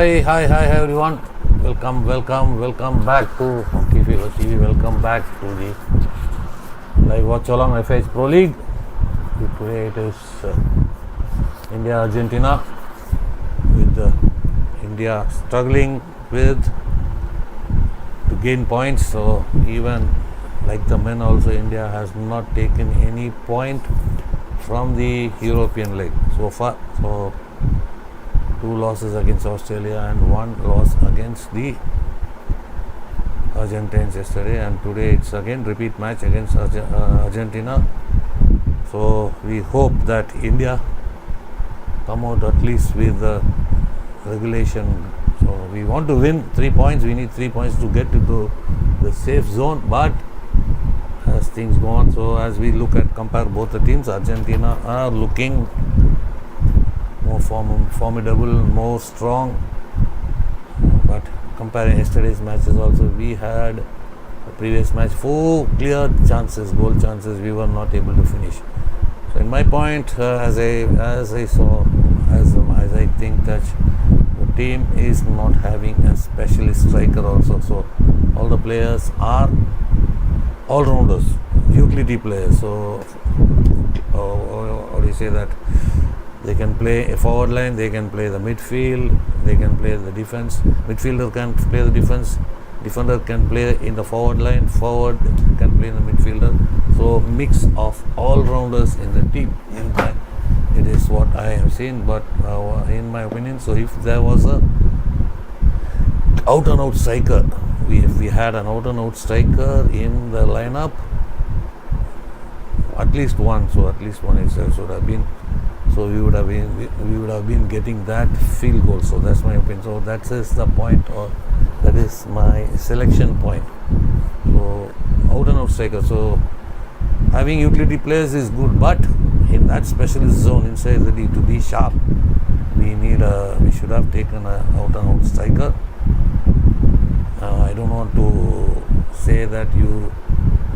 Hi everyone. Welcome back to Hockey Fever TV. Welcome back to the live watch along FIH Pro League. Today it is India Argentina, with India struggling with to gain points. So even like the men, also India has not taken any point from the European leg so far. So 2 losses against Australia and 1 loss against the Argentines yesterday, and today it's again repeat match against Argentina. So we hope that India come out at least with the regulation. So we want to win 3 points. We need 3 points to get into the safe zone. But as things go on, so as we compare both the teams, Argentina are looking more formidable, more strong. But comparing yesterday's matches, also we had a previous match 4 clear chances, goal chances, we were not able to finish. So in my point, as I think that the team is not having a specialist striker also. So all the players are all-rounders, utility players. So how do you say that? They can play a forward line, they can play the midfield, they can play the defense. Midfielder can play the defense, defender can play in the forward line, forward can play in the midfielder. So mix of all-rounders in the team. It is what I have seen, but in my opinion, so if there was a out-and-out striker, if we had an out-and-out striker in the lineup, at least one itself should have been. So we would have been getting that field goal. So that's my opinion. So that is the point, or that is my selection point. So out and out striker. So having utility players is good, but in that specialist zone inside the D, to be sharp, we should have taken an out and out striker. I don't want to say that you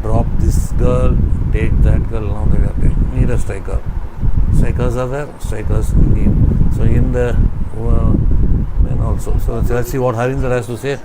drop this girl, take that girl. Now they need a striker. Strikers are there, strikers need. So in the men also. So let's see what Harinder has to say.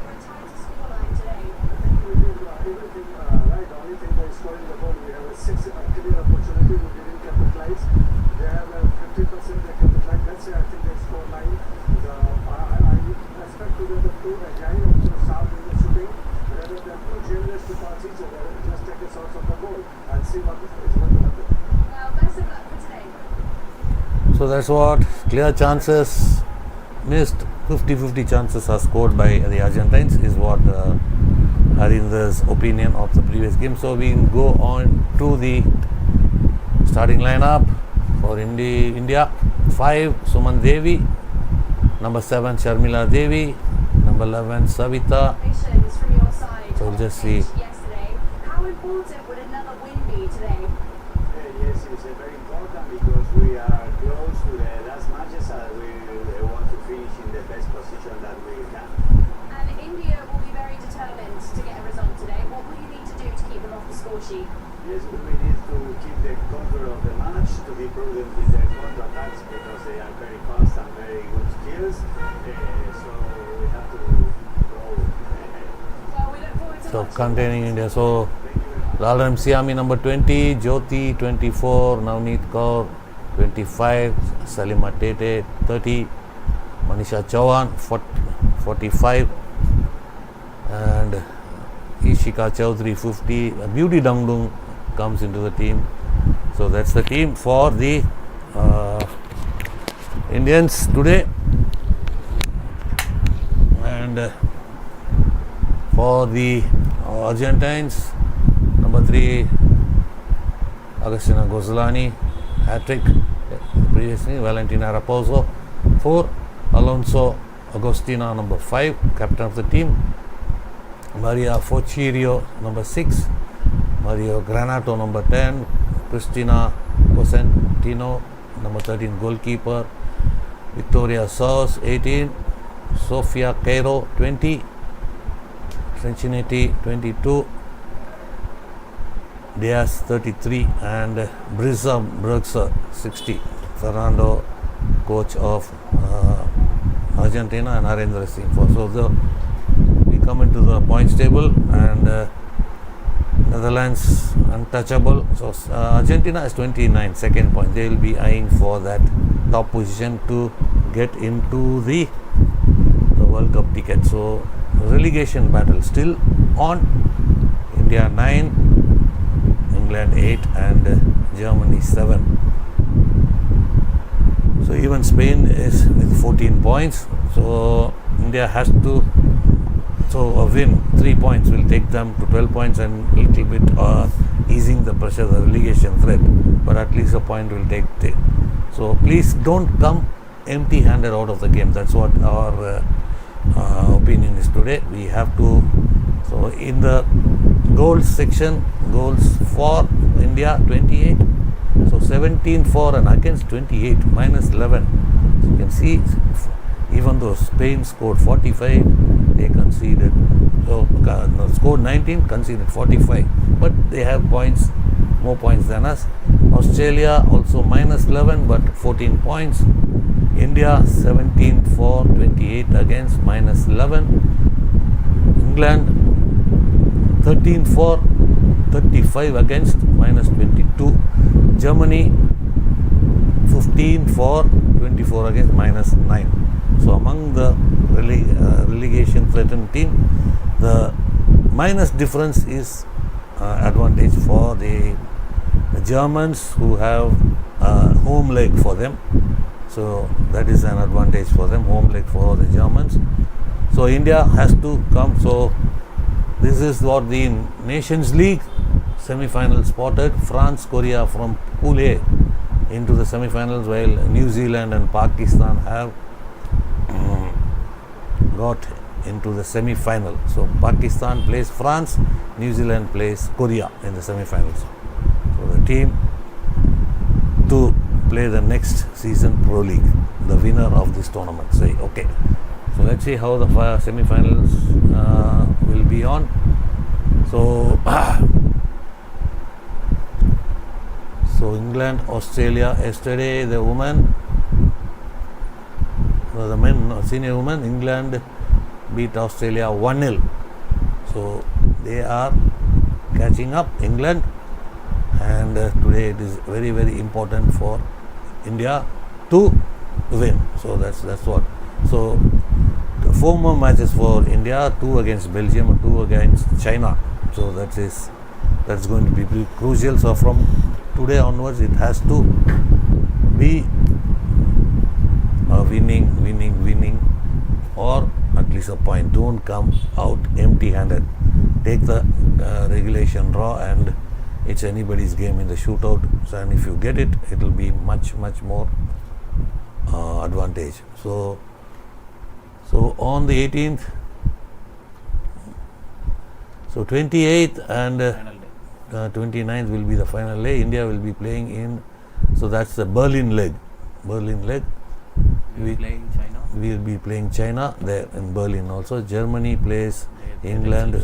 So that's what clear chances missed, 50-50 chances are scored by the Argentines, is what Harinder's opinion of the previous game. So we go on to the starting lineup for India. 5 Suman Devi, number 7 Sharmila Devi, number 11 Savita. So we'll just see. How important would another win be today? Yes, it's very important because we are close to the last matches and we want to finish in the best position that we can. And India will be very determined to get a result today. What will you need to do to keep them off the score sheet? Yes, we need to keep the control of the match, to be prudent with the counter-attacks because they are very fast and very good skills. So we have to go ahead. Well, we look forward to So watching. containing India. So Lalram Siami number 20, Jyoti 24, Navneet Kaur 25, Salima Tete 30, Manisha Chauhan 45, and Ishika Chaudhary 50. Beauty Dangdung comes into the team. So that's the team for the Indians today. And for the Argentines, number 3 Agustina Gozlani, hat-trick previously, Valentina Raposo. 4 Alonso Agostina, number 5, captain of the team. Maria Focirio, number 6, Mario Granato, number 10, Cristina Cosentino, number 13, goalkeeper. Victoria Saus 18, Sofia Cairo 20, Cincinnati 22, Diaz 33, and Brisa Bergser 60. Fernando, coach of Argentina and Narendra is team 4. So we come into the points table, and Netherlands untouchable. So Argentina is 29, second point. They will be eyeing for that top position to get into the World Cup ticket. So relegation battle still on. India 9, England 8, and Germany 7. So even Spain is with 14 points. So India has to, so a win, 3 points will take them to 12 points and a little bit easing the pressure, the relegation threat. But at least a point will take. So please don't come empty-handed out of the game. That's what our opinion is today. We have to. So in the goals section, goals for India 28. So 17 for and against 28, minus 11. So you can see, even though Spain scored 45, they conceded. So scored 19, conceded 45. But they have points, more points than us. Australia also minus 11, but 14 points. India 17 for, 28 against, minus 11. England 13 for, 35 against, minus 22. Germany 15 for, 24 against, minus 9. So among the relegation threatened team, the minus difference is advantage for the Germans, who have home leg for them. So that is an advantage for them, home leg for the Germans. So India has to come. So this is what the Nations League semi-final spotted. France, Korea from Pool A into the semi-finals, while New Zealand and Pakistan have got into the semi-final. So Pakistan plays France, New Zealand plays Korea in the semi-finals. So the team to play the next season Pro League, the winner of this tournament. Say okay. So let's see how the semi-finals will be on. So so England, Australia. Yesterday the women, the men, senior women, England beat Australia 1-0. So they are catching up, England, and today it is very, very important for India to win. So that's what. So 4 more matches for India, 2 against Belgium and 2 against China. So that's going to be pretty crucial. So from today onwards, it has to be winning, or at least a point. Don't come out empty-handed. Take the regulation draw, and it's anybody's game in the shootout. So, and if you get it, it will be much more advantage. So on the 18th, so 28th and 29th will be the final leg. India will be playing in, so that's the Berlin leg. We will be playing China there in Berlin also. Germany plays England.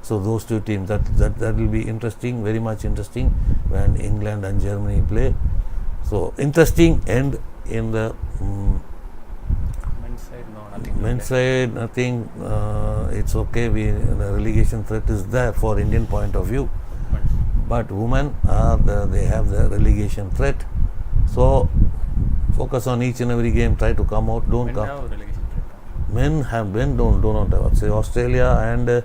So those two teams, that will be interesting, very much interesting when England and Germany play. So interesting. And in the men's side, nothing. It's okay. The relegation threat is there for Indian point of view, but women they have the relegation threat. So focus on each and every game. Try to come out. Don't come. Men don't have. Say Australia and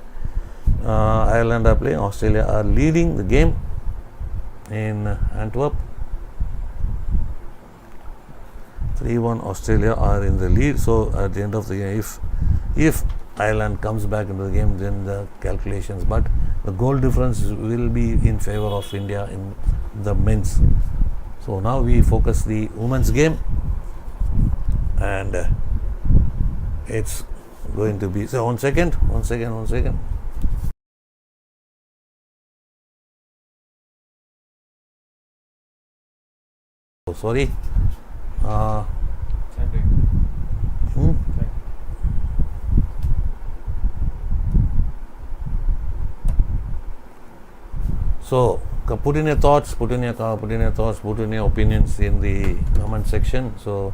Ireland are playing. Australia are leading the game in Antwerp. 3-1 Australia are in the lead. So at the end of the game, if Ireland comes back into the game, then the calculations, but the goal difference will be in favor of India in the men's. So now we focus the women's game, and it's going to be, so one second. Oh, sorry. So put in your thoughts, put in your opinions in the comment section. So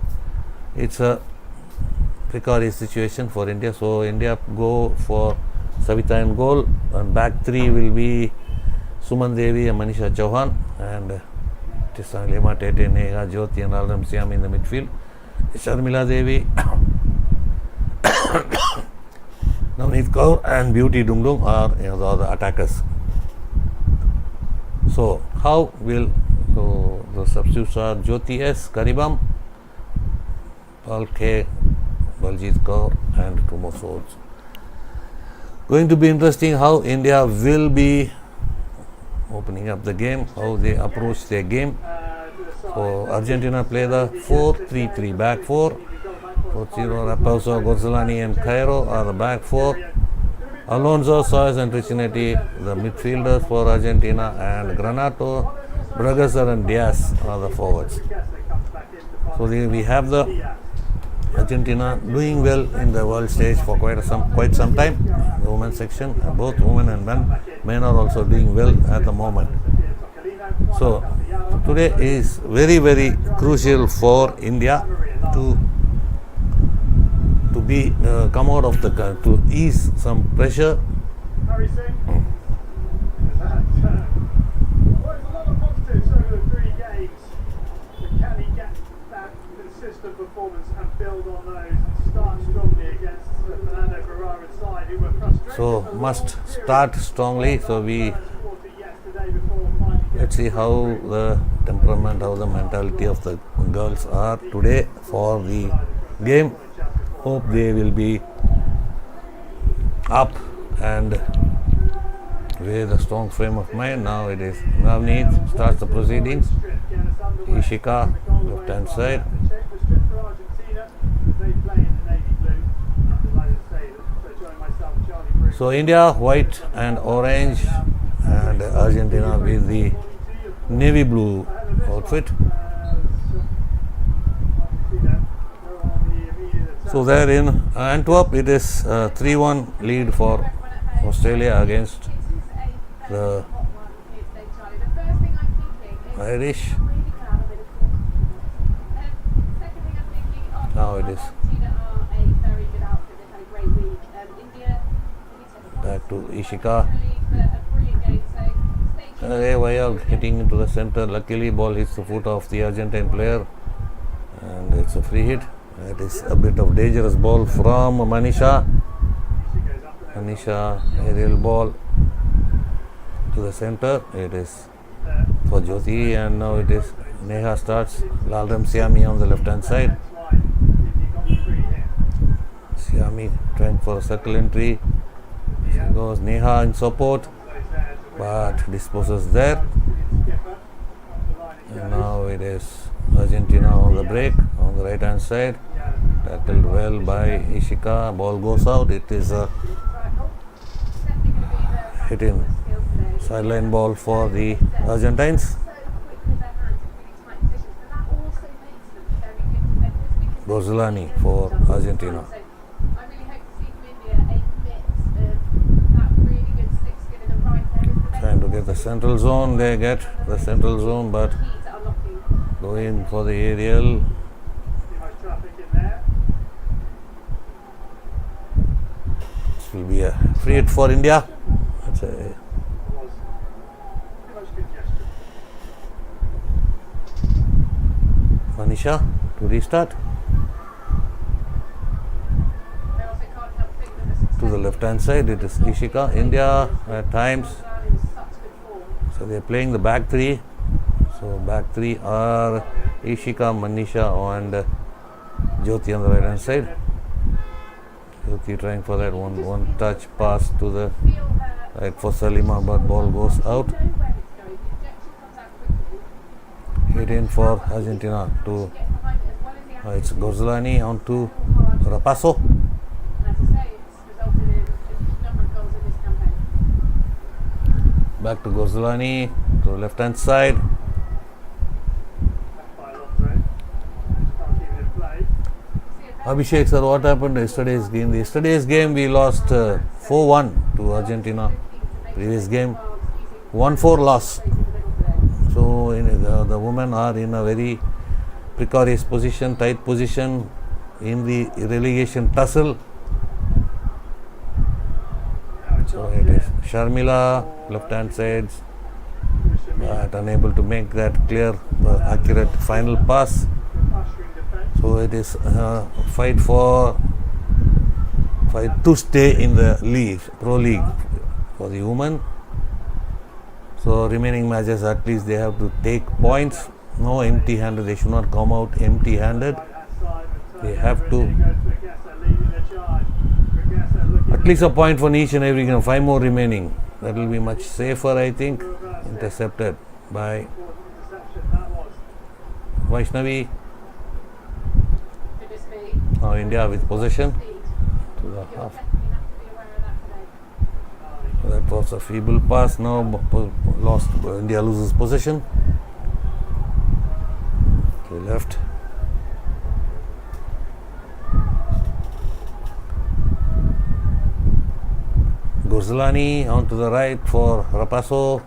it's a precarious situation for India. So India go for Savita in goal, and back three will be Suman Devi and Manisha Chauhan, and Lema Tete, Neha, Jyoti and Alram Siam in the midfield. Sharmila Devi, Navneet Kaur and Beauty Dungdung are the attackers. So how will the substitutes are Jyoti S, Karibam, Paul K, Baljit Kaur and two more souls. Going to be interesting how India will be opening up the game, how they approach their game. So Argentina play the 4-3-3 back four. 4-0 Raposo, Gozzolani and Cairo are the back four. Alonso, Soares and Tricinetti, the midfielders for Argentina, and Granato, Bragasar and Diaz are the forwards. So we have the Argentina doing well in the world stage for quite some time. The women's section, both women and men are also doing well at the moment. So today is very, very crucial for India to be come out of to ease some pressure. Very soon. There's a lot of positives over the 3 games. But can he get that consistent performance and build on those and start strongly against Fernando Ferrara's side, who were frustrated? So must start strongly. So let's see how the temperament, how the mentality of the girls are today for the game. Hope they will be up and with a strong frame of mind. Now it is Navneet starts the proceedings. Ishika, left hand side. So India white and orange, and Argentina with the navy blue outfit. So there in Antwerp, it is 3-1 lead for Australia against the Irish. Now it is back to Ishika. Vayal hitting into the center. Luckily, ball hits the foot of the Argentine player, and it's a free hit. That is a bit of dangerous ball from Manisha. Manisha, aerial ball to the center. It is for Jyoti, and now it is Neha starts. Lalram Siami on the left hand side. Siami trying for a circle entry. She goes Neha in support, but disposes there. And now it is Argentina on the break on the right hand side. Tackled well by Ishika. Ball goes out. It is a hitting sideline ball for the Argentines. Gozzolani for Argentina. Trying to get the central zone. They get the central zone, but go in for the aerial. This will be a free hit for India. That's a Manisha to restart. To the left hand side, it is Ishika. India at times. So they are playing the back three. So back three are Ishika, Manisha and Jyoti on the right hand side. Jyoti trying for that one touch pass to the right for Salima, but ball goes out. Hit in for Argentina to it's Gozzolani on to Rapasso. Back to Gozzolani to the left hand side. Abhishek sir, what happened yesterday's game? Yesterday's game we lost 4-1 to Argentina. Previous game 1-4 loss. So the women are in a very precarious position, tight position, in the relegation tussle. So it is Sharmila, left hand side, but unable to make that clear, accurate final pass. So it is fight to stay in the league, pro league for the women. So remaining matches, at least they have to take points. No empty-handed. They should not come out empty-handed. They have to at least a point for each and every game. 5 more remaining. That will be much safer, I think. Intercepted by Vaishnavi. Now India with possession to the half. That was a feeble pass. Now lost. India loses possession. To the left. Guzlani on to the right for Rapasso.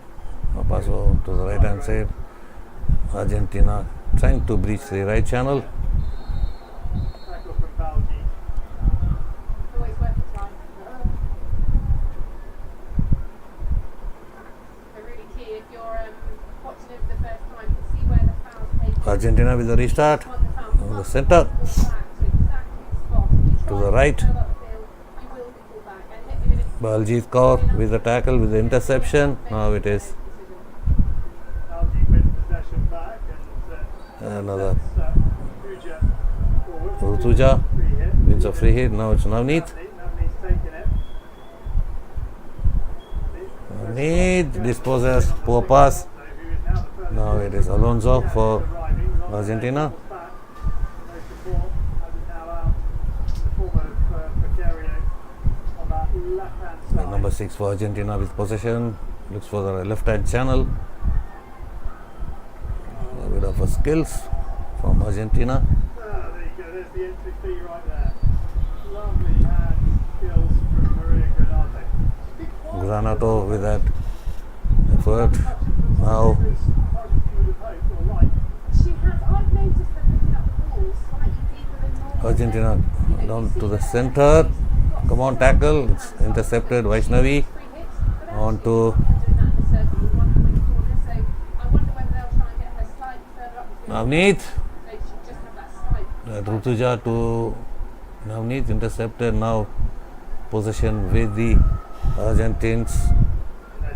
Rapasso to the right hand side. Argentina trying to breach the right channel. Tackle from Balji. Always worth the time. They're really key if you're watching it for the first time to see where the foul's taken. Argentina with the restart. On the foul. On the center. Back to exactly the spot. If you To try the and right. fill up the field, you will be pulled back. And if it's Baljit Kaur with the tackle, with the interception. Now it is Balji with possession back and another Ruja forward. Rutuja Free hit. wins a free hit. Now it's Navneet. Navneet's taken it. Navneet disposes, poor pass. So who is now the furthest Now it is Alonso for arriving. Argentina. Back. No support. As is now out. The form of Vicario on that left-hand side. Number 6 for Argentina with possession. Looks for the left hand channel. A bit of a skills from Argentina. There you go. There's the entry fee right there. Lovely hand skills from Maria Granate. Granato with that effort. Now Argentina would have hoped or liked. She has. I've noticed her picking up the ball slightly deeper than normal. Argentina down to the center. Come on, tackle. It's intercepted. Vaishnavi Free hits, but on to doing that in the circle with one point corner. So I wonder whether they'll try and get her slightly further up the field. Navneet. So she just have that slight. Rutuja to Navneet, intercepted. Now possession with the Argentines. As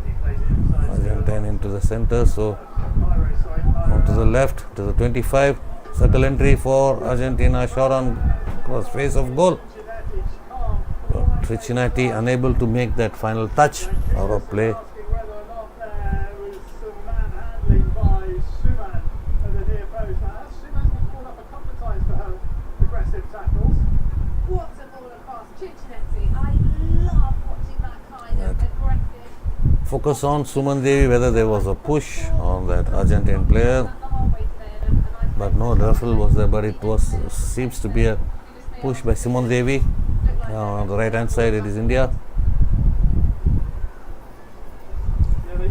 he plays it inside. Argentine into the center. So Pyro side. on to the left to the 25. Circle entry for Argentina. Shot on cross face of goal. But Trichinati unable to make that final touch out of play. Asking whether or not there was some manhandling by Suman at the near post. Now, Suman's been called up a couple of times for her aggressive tackles. What a ball across. Cincinnati. I love watching that kind of aggressive. Focus on Suman Devi, whether there was a push on that Argentine player. The whole way today. And I But no referral was there, but it was seems to be a push by Simon Devi. Now on the right hand side it is India.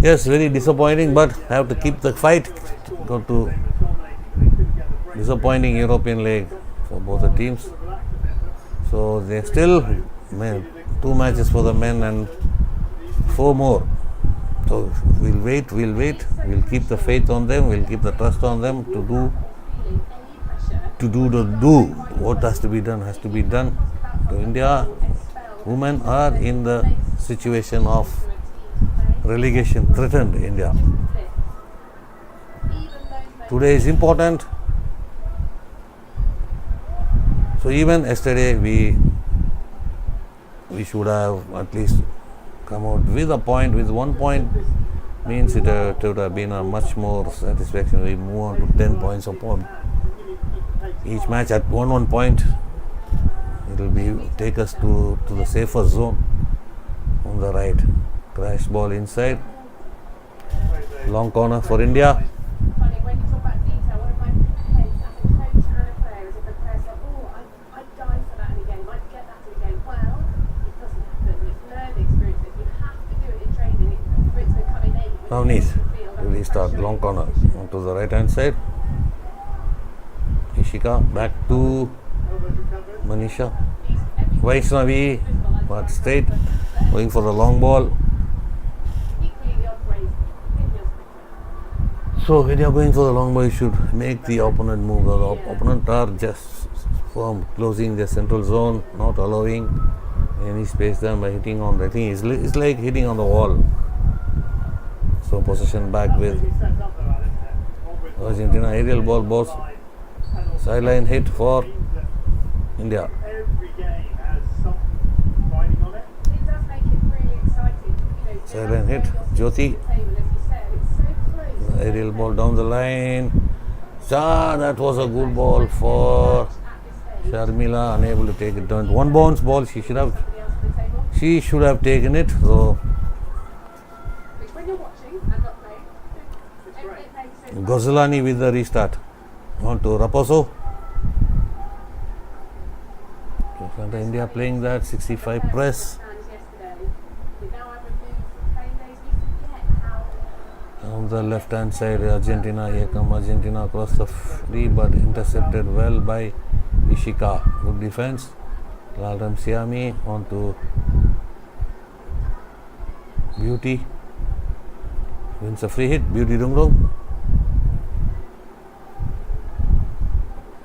Yes, very disappointing, but have to keep the fight. Go to disappointing European league for both the teams. So they still 2 matches for the men and 4 more. So we'll wait. We'll keep the faith on them. We'll keep the trust on them to do what has to be done has to be done. So India women are in the situation of relegation threatened. India today is important. So even yesterday we should have at least come out with a point. With 1 point means it would have been a much more satisfaction. We move on to 10 points upon each match at 1 point. It will be take us to the safer zone on the right. Crash ball inside. Long corner for India. Funny, when you talk about detail, one of my heads as a coach and a player is if a player says, oh, I'd die for that in a game, I'd get that in a game. Well, it doesn't happen. It's learned experiences. You have to do it in training for it to become innate. Navneet to restart. Long corner onto the right hand side. Ishika back to Elbows recovered. Manisha. Vaishnavi, but straight, going for the long ball. Equally, the odd ways, So when you are going for the long ball, you should make the opponent move. The opponent are just firm, closing their central zone, not allowing any space there by hitting on the thing. It's like hitting on the wall. So possession back with He set up though, Alan, isn't it? All with Argentina. Aerial ball, boss. side, and also Sideline hit for means that India. every game has something riding on it. It does make it really exciting. You know, Sideline hit. Jyoti. Table, as you said, it's so close. Aerial ball down the line. That was a good ball for At this stage, Sharmila, unable to take it down. One bounce ball, she should have somebody else at the table. taken it. So Which, when you're watching and not playing, It's great. it makes it. Ghazalani with the restart. On to Raposo. India playing that 65 press. Fans yesterday, we now have removed from playing days. We forget how. On the left hand side, Argentina. Here come Argentina across the free, but intercepted well by Ishika. Good defense. Lalram Siami on to Beauty. Wins a free hit. Beauty Dungrong.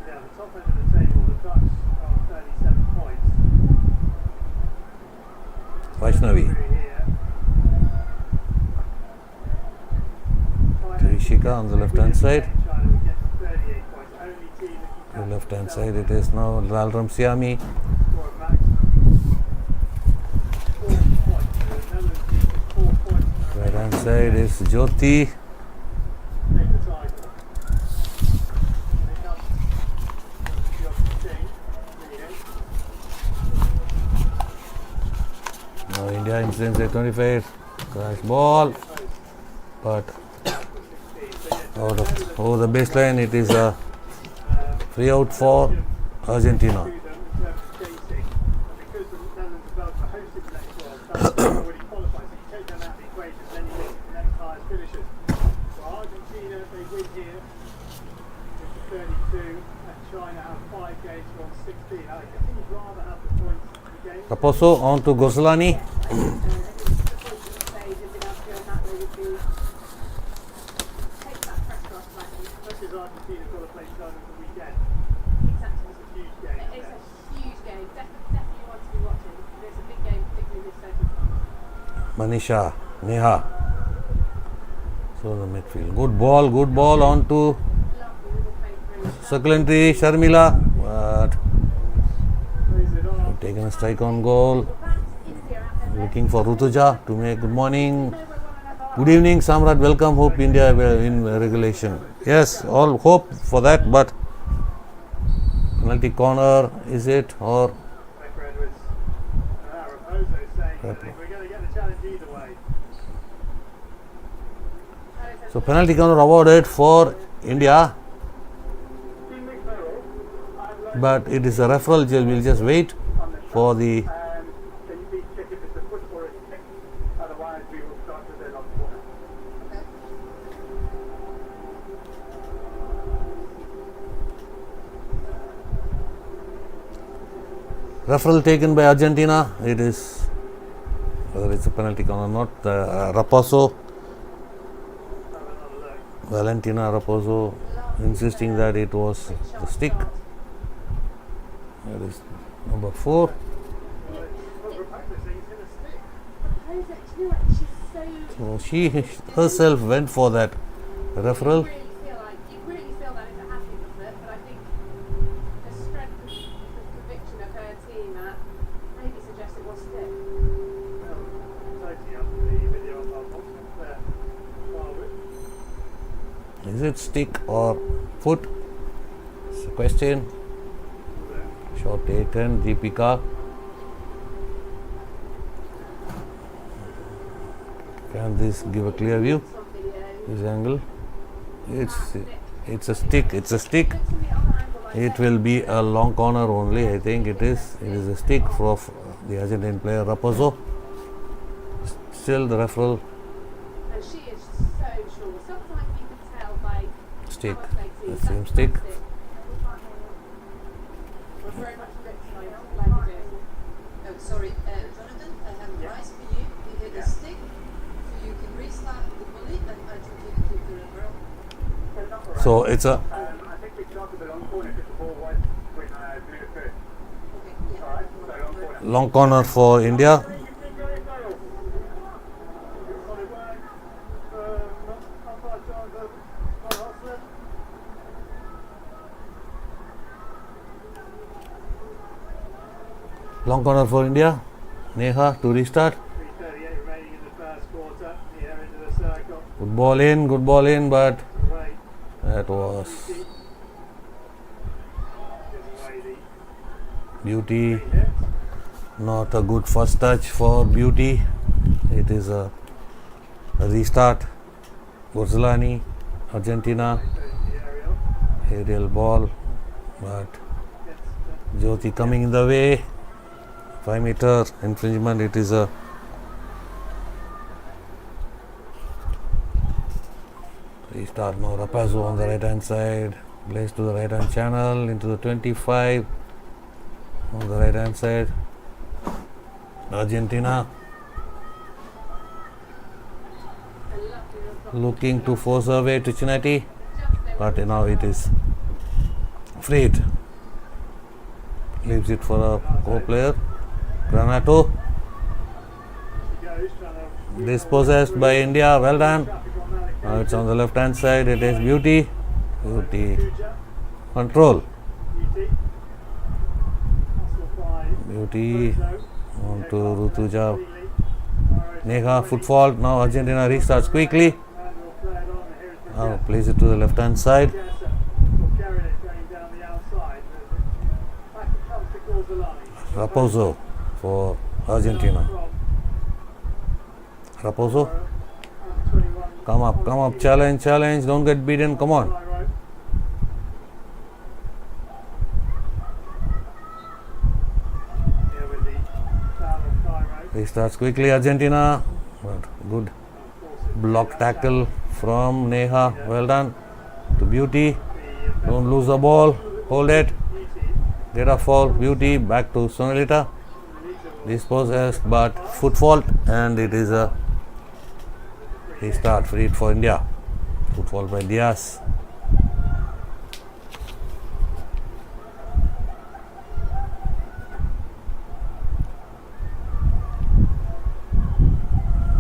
Yeah, the top end of the table, the Dutch are 37 points. Vaishnavi. Through here. To Ishika on the left hand side. China would get 38 points. Only team that To can left hand side it is now Lalram Siami. score a maximum 4 points. The Netherlands team is 4 points. Right hand side is Jyoti. Take the title. They come the opportunity. Now India incidents at 25. Crash ball. But over the baseline it is a free out for Argentina. Because the Netherlands are about to host the next World Cup, they've already qualified. So you take them out of the equation, then you look at the next highest finishers. So Argentina, they win here, which is 32, and China have 5 games from 16. I think you'd rather have the points in the game. Raposo on to Ghazalani. I think the point of the stage and being able to go in that way would be take that pressure off slightly. Especially as Argentina's got to play China the weekend. Exactly. It's a huge game. It's a huge game. Definitely one to be watching. It's a big game, particularly in this circumstance. Manisha, Neha. So the midfield. Good ball on to Lovely little play through. circle entry, Sharmila. But Plays it off. taken a strike on goal. That's India out there. Looking for Rutuja to make good morning. Good evening, Samrat. Welcome. Hope India will in regulation. Yes, all hope for that, but penalty corner is it or Becker Edwards and Raposo saying that we're going to get the challenge either way. so penalty corner awarded for India, but it is a referral. We'll just wait for the. And can you please check if it's a foot or a stick? Otherwise, we will start to then on corner. Referral taken by Argentina. It is whether it's a penalty corner or not. Raposo, Have another look. Valentina Raposo, insisting that it was the stick. That is number 4. Well, we're practicing, it's going to stick. Propose it to it. She's so. So she herself went for that referral. You really feel that if it has been the foot, but I think the strength of the conviction of her team maybe suggests it was stick. Totally up to the video of our boxing there. Forward. Is it stick or foot? It's a question. Shot taken, Deepika. Can this give a clear view? Some video. This angle. It's a stick. It's a stick. Looks from the other angle like It will be a long corner only. I think it is. It is a stick for the Argentine player Raposo. Still the referral and she is so sure. Sometimes you can tell by stick. how much they see. The same That's stick. fantastic. Sorry, Jonathan, I have a prize for you. You get a stick, so you can restart the volley, and Argentina keep the rubber. So it's a I think we talked about on corner because the ball went when blew it through. Okay, yeah. Alright, so on corner. long corner for India. On it work. Umpire Jonathan, on Hosler. Long corner for India. Neha to restart. 3:38 remaining in the first quarter. Here into the circle. Good ball in, but Away. that was Gives away the Beauty. hit. Not a good first touch for Beauty. It is a restart. Borzolani, Argentina, The aerial. aerial ball, but Gets Jyoti coming in the way. 5-meter infringement. It is a restart now. Rapazzo on the right hand side, plays to the right hand channel into the 25 on the right hand side. Argentina looking to force away to Chinetti, but now it is freed. Leaves it for a co-player. Granato goes, trying to dispossessed by India. Well done. traffic on that. Now it's on the left hand side. It is Beauty. Beauty Kuja, control. Beauty. Hustle by Beauty Bozo. on to Rutuja. Completely. Neha foot fault. Now Argentina restarts quickly. And we'll play it on. Here is the Now plays it to the left hand side. Jessa. Will carry it going down the outside. Back it comes to Gorzolani. Raposo for Argentina. From Raposo, under 21. come up, challenge, don't get beaten, come on. Fly rope. Here with the foul of Cairo. Restarts quickly, Argentina. But good Of course, it's block tackle from Neha. Well done to Beauty. the Don't lose the ball. Hold it. Beauty. Get a foul. Beauty back to Sonalita. Dispossessed, but foot fault, and it is a restart. Freed for India. Foot fault by Diaz.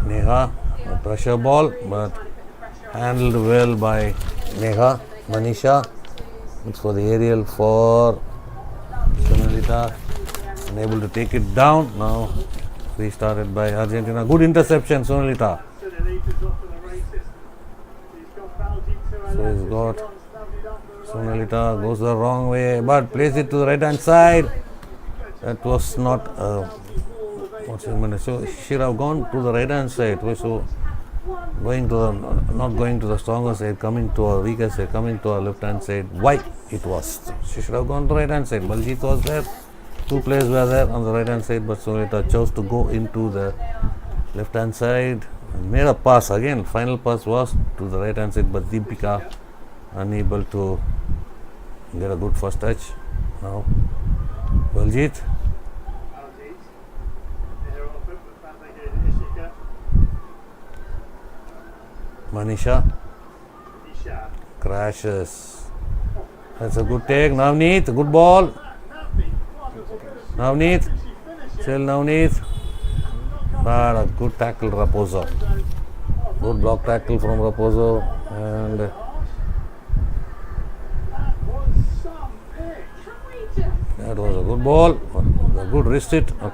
Neha, a pressure ball, but handled well by Neha. Manisha looks for the aerial for Sonalita. Unable to take it down. Now restarted by Argentina. Good interception, Sonalita. Sonalita's off to the races. He's got Baljeet to her So left. he's got She's snubbled up to the right. Sonalita goes the wrong way, but plays it to the right hand side. That was not what's it meant? So she should have gone to the right hand side. So going to the, not going to the stronger side, coming to our weaker side, coming to our left hand side. Why it was? She should have gone to the right hand side. Baljeet was there. Two players were there on the right hand side, but Sonalita chose to go into the left hand side and made a pass again. Final pass was to the right hand side, but Deepika unable to get a good first touch. Now Baljeet, Baljeet. Here off it, but back they go to Ishika. Manisha Isha. crashes. That's a good take. Navneet, good ball. Navneet, still Navneet. But a good tackle, Raposo. Good block tackle from Raposo, and That was some pick. Can we just that was a good ball. A good wrist hit. A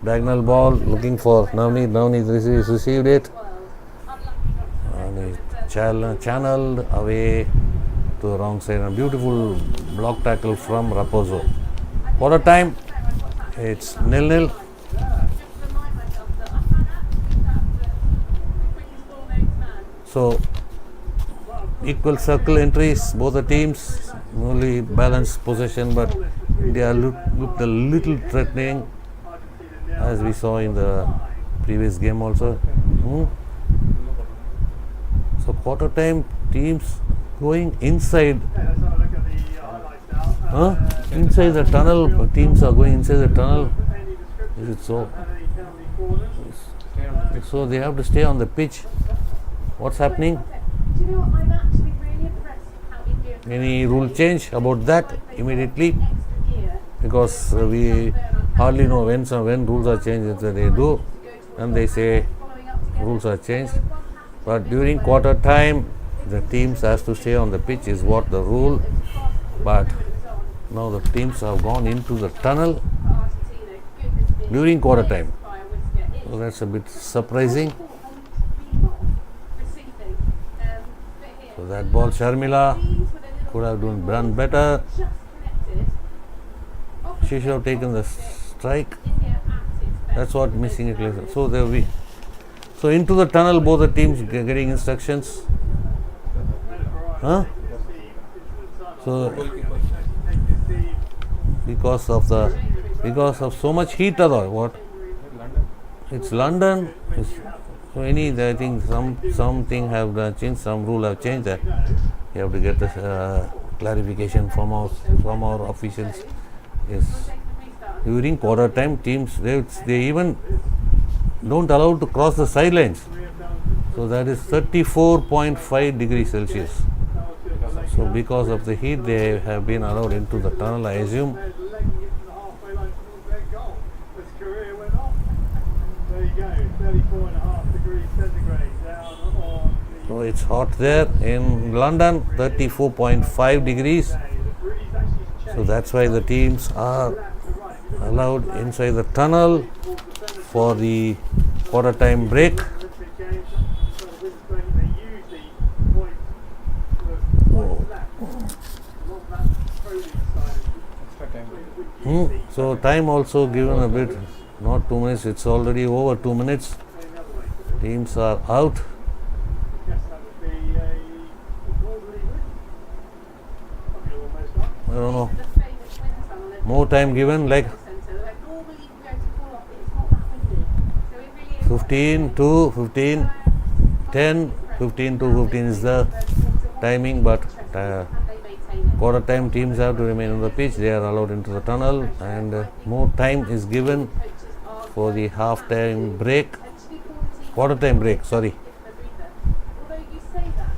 diagonal ball looking for Navneet. Navneet received it. And he channeled away to the wrong side. A beautiful block tackle from Raposo. Quarter time, it's 0-0. just remind myself that I found out the quickest ball known to man. So equal circle entries, both the teams only balanced possession, but India looked a little threatening, as we saw in the previous game also. So quarter time, teams going inside. Okay, let's have a look at the highlights now. Inside the tunnel, teams are going inside the tunnel. Any description Is it so? Penalty corners. So they have to stay on the pitch. What's happening? Do you know what? I'm actually really impressed how India. Any rule change about that immediately? Extra gear. Because we hardly know when rules are changed. That they do, and they say rules are changed. But during quarter time, the teams has to stay on the pitch is what the rule. But now the teams have gone into the tunnel during quarter time. So that's a bit surprising. So that ball, Sharmila could have done better. She should have taken the strike. That's what missing it is. So there we. So into the tunnel, both the teams getting instructions. Huh? So because of so much heat or what? It's London. So I think something have changed. Some rule have changed that. You have to get the clarification from our officials. Yes. During quarter time, teams they even don't allow to cross the sidelines. So that is 34.5 degrees Celsius. So because of the heat, they have been allowed into the tunnel, I assume. There's legging it from the halfway line towards their goal. His career went off. There you go, 34.5 degrees centigrade down on the So it's hot there in London, 34.5 degrees. day. The breeze actually So that's why the teams are allowed inside the tunnel for the quarter time break. Olympic Games. So the women's break, they usually point left along that podium side. So time also given a bit, not 2 minutes, it's already over 2 minutes. Teams are out. Guess that would be a orderly win. Probably almost done. I don't know. More time given, like 15 to 15, 10, 15 to 15 is the timing, but quarter time teams have to remain on the pitch. They are allowed into the tunnel, and more time is given for the half time break, quarter time break, sorry. Although you say that,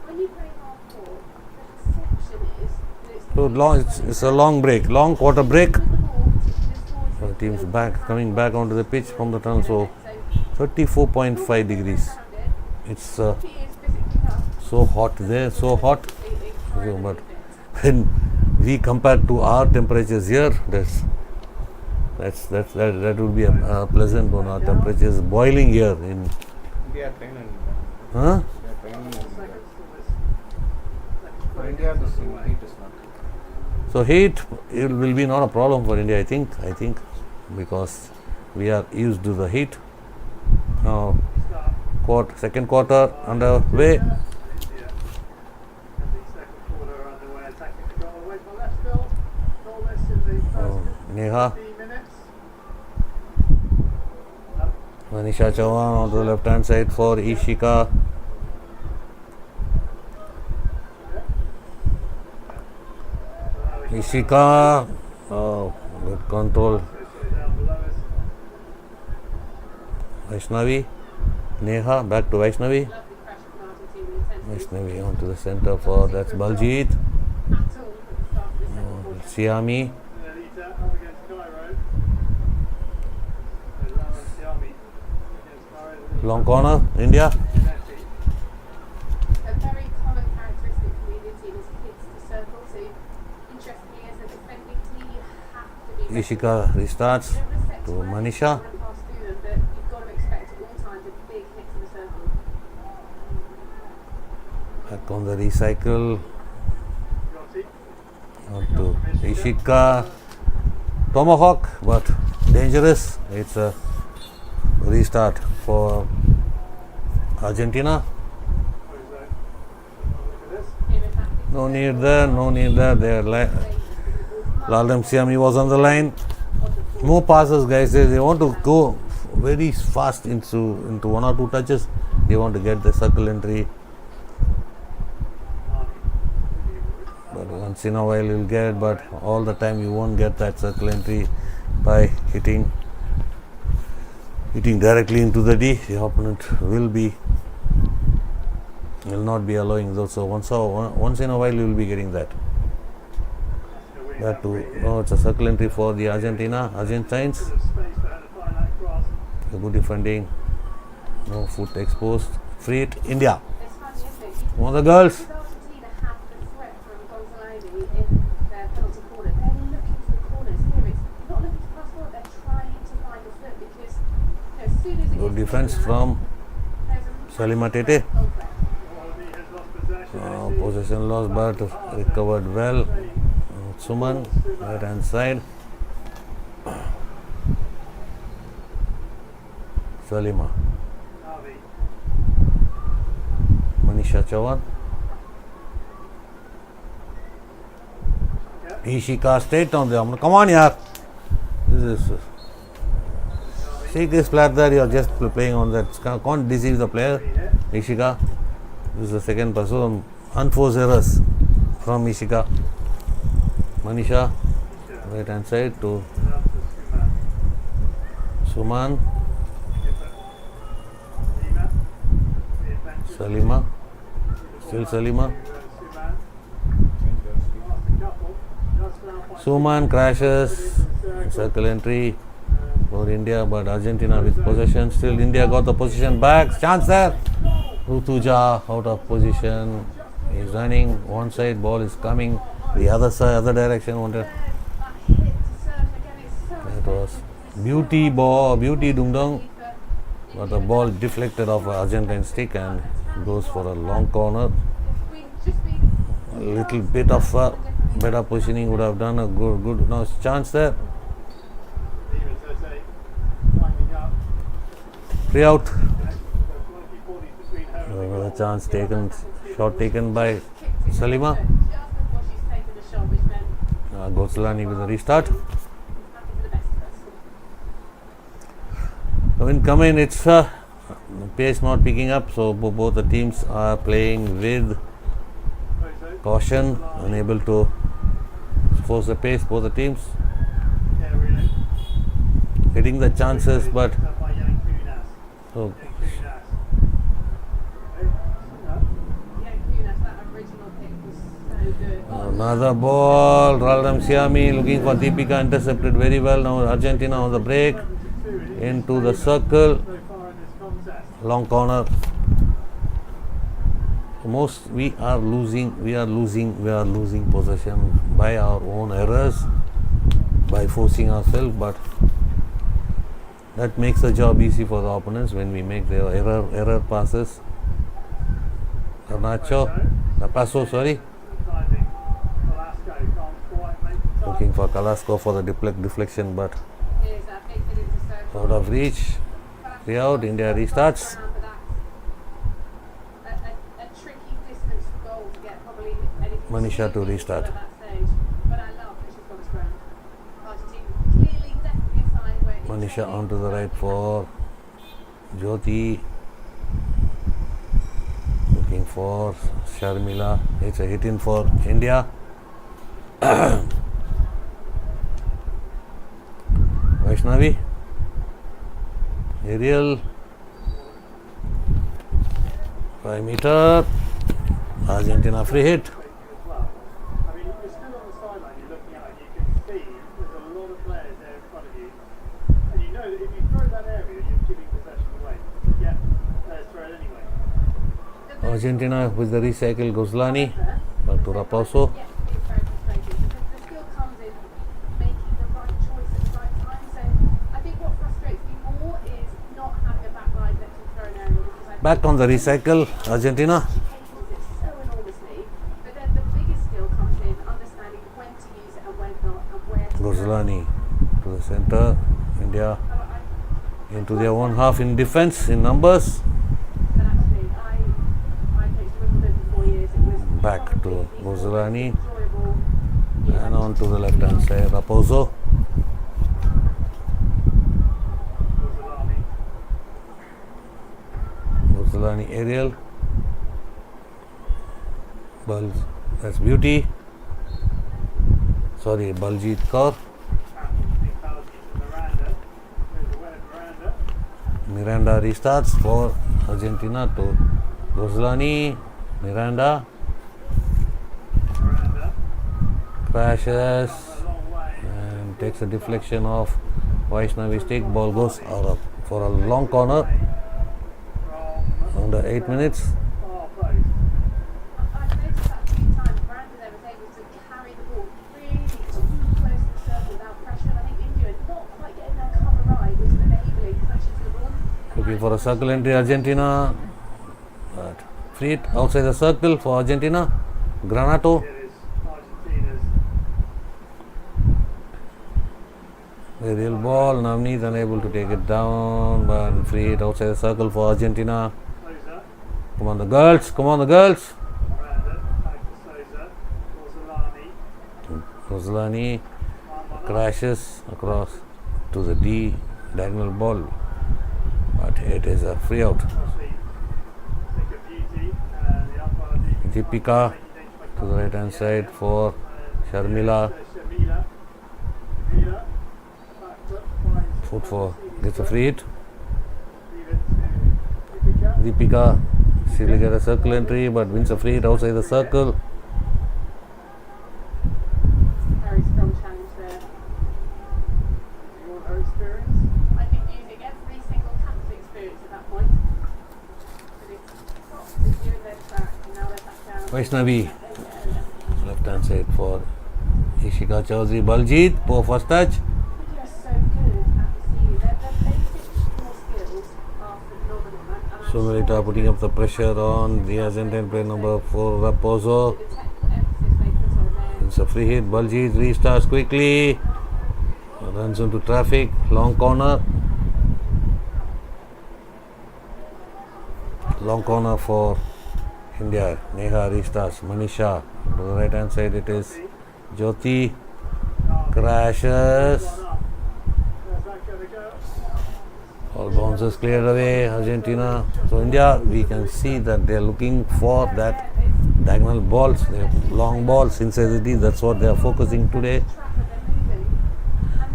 when you play hardcore, the perception is that it's So long, it's a long break, long quarter break. the ball, particularly So the team's coming back onto the pitch from the tunnel. So 34.5 degrees. It's so hot there, so hot. So, but when we compare to our temperatures here, that would be a pleasant one. Our temperature is boiling here in. They are training. Huh? They are training. For India, this heat is not. So heat it will be not a problem for India, I think, because we are used to the heat. Now, second quarter underway. Yeah. And the second quarter underway, attacking the goal away from left field. Goalless in the first Neha, 15 minutes. Manisha Chauhan on the left hand side for Ishika. Ishika, good control. Down below us. Vaishnavi, Neha, back to Vaishnavi. lovely pressure from Argentina intensity Vaishnavi onto the center for that's Baljit. at all at the start of the second quarter. Siami, Anita up against Cairo. Lauren Siami against Cairo. long corner, India. Messi. A very common characteristic from the Indian team is hits the circle. So, interestingly, as a defending team, you have to be. Ishika restarts You don't want to set to time, Manisha. you don't want to pass through them, but you've got to expect at all times a big hit to the circle. Back on the recycle Gotti. onto Ishika. Tomahawk, but dangerous. It's a restart for Argentina. What is that? Look at this. Here in fact, No need there. They are Lalem Siami was on the line. More passes, guys. They want to go very fast into one or two touches. They want to get the circle entry. But once in a while you'll get, but all the time you won't get that circle entry by hitting hitting directly into the D. The opponent will not be allowing those. So once in a while you will be getting that. That too. Oh, it's a circle entry for the Argentines. Space for her to find that cross. A good defending. No foot exposed. Free hit. India. It's funny, isn't it? One of the girls. Because Argentina have the threat from Gonzaloni in their penalty corner. They're looking for the corners. Here it's not looking to pass forward. They're trying to find the foot because as soon as it Good gets defense in there, from there's a Salima massive Tete. threat of threat. Wallaby has lost possession. Possession lost but recovered well. Suman, right hand side. Salima. Harvey. Manisha Chauhan. Ishika straight on the arm. Come on, yaar. This is. See this player there, you are just playing on that. Can't deceive the player. Ishika. This is the second person. Unforced errors from Ishika. Manisha. Right hand side to Suman. Salima. Still Salima. Suman crashes. Circle entry for India, but Argentina with possession. Still India got the position back. Chance there. Rutuja out of position. He's running. One side ball is coming. The other side, other direction. Wanted. It was beauty ball, beauty dung dung. But the ball deflected off Argentine stick and goes for a long corner. A little bit of better positioning would have done a good no chance there. Free out. A chance taken, shot taken by Salima. Gonzaloni with a restart. Come in, it's pace not picking up, so both the teams are playing with caution, unable to force the pace. Both the teams getting the chances, but so another ball. Raldam Siami looking for Deepika, intercepted very well. Now Argentina on the break into the circle, long corner. Most we are losing possession by our own errors, by forcing ourselves, but that makes the job easy for the opponents when we make their error passes. Paso, sorry. Looking for Kalasco for the deflection, but out of reach. Free out. India restarts. Manisha to restart. Manisha onto the right for Jyoti. Looking for Sharmila. It's a hit in for India. Vaishnavi. Aerial. 5 meter. Argentina free hit. I mean, you're still on the sideline, you're looking out, and you can see there's a lot of players there in front of you. And you know that if you throw that area, you're giving possession away. Yeah, players throw it anyway. Argentina with the recycle Gonzaloni. Back to Raposo. Yeah, it's very frustrating because the skill comes in making the right choice at the right time. So I think what frustrates me more is not having a back line that can throw an aerial. Because I Back on the recycle, Argentina. it so enormously, but then the biggest skill comes in understanding when to use it and when not, and where to Gonzaloni to the center. India into their own half in defense in numbers. But actually, I coached Wimbledon for 4 years. It was Back to Gonzaloni enjoyable. and on to the left hand side, Raposo. Gonzaloni aerial. That's Beauty. Sorry, Baljit Kaur. Miranda restarts for Argentina to Roslani. Miranda Miranda. crashes A long way. and takes a deflection of Vaishnavi stick. Ball goes out of for a long corner. From Under 8 minutes. far post. I've noticed that a few times. Brandon there was able to carry the ball really too close to the circle without pressure. And I think India are not quite getting their cover right, which is enabling pressure to the ball. Looking for a circle entry, Argentina. But free hit outside the circle for Argentina. Granato. It is Argentina's. The real ball. Navneet unable to take it down. But free hit outside the circle for Argentina. Souza. Come on, the girls. Come on, the girls. Miranda. Back to Souza. Rosalani. Roslani Marmana. crashes across to the D diagonal ball. But it is a free out. Obviously, Thick of Beauty. The umpire leaving Deepika to the right hand side for Sharmila. Sharmila. Sharmila. Back foot finds Foot for gets a free hit. leave it to Deepika. Deepika she'll get a circle entry but wins a free hit outside the circle. Very strong challenge there. You want her experience? I think using every single cap's experience at that point. But it's got to do their track, and now they're back down. Vaishnavi They left hand side for Ishika Chaudhary. Baljit, poor first touch. are so good at receiving. Their basic core skills are phenomenal. And I'm Sumerita putting up the pressure on the Argentine player number 4 Raposo. the technical emphasis they put on there. It's a free hit. Baljit restarts quickly. Runs into traffic. Long corner. Long corner for India. Neha restarts. Manisha. To the right hand side it is Jyoti. Crashes. Where's that going to go? All bounces cleared away. Argentina. So India, we can see that they are looking for that diagonal balls. They have long balls inside the. That's what they are focusing today.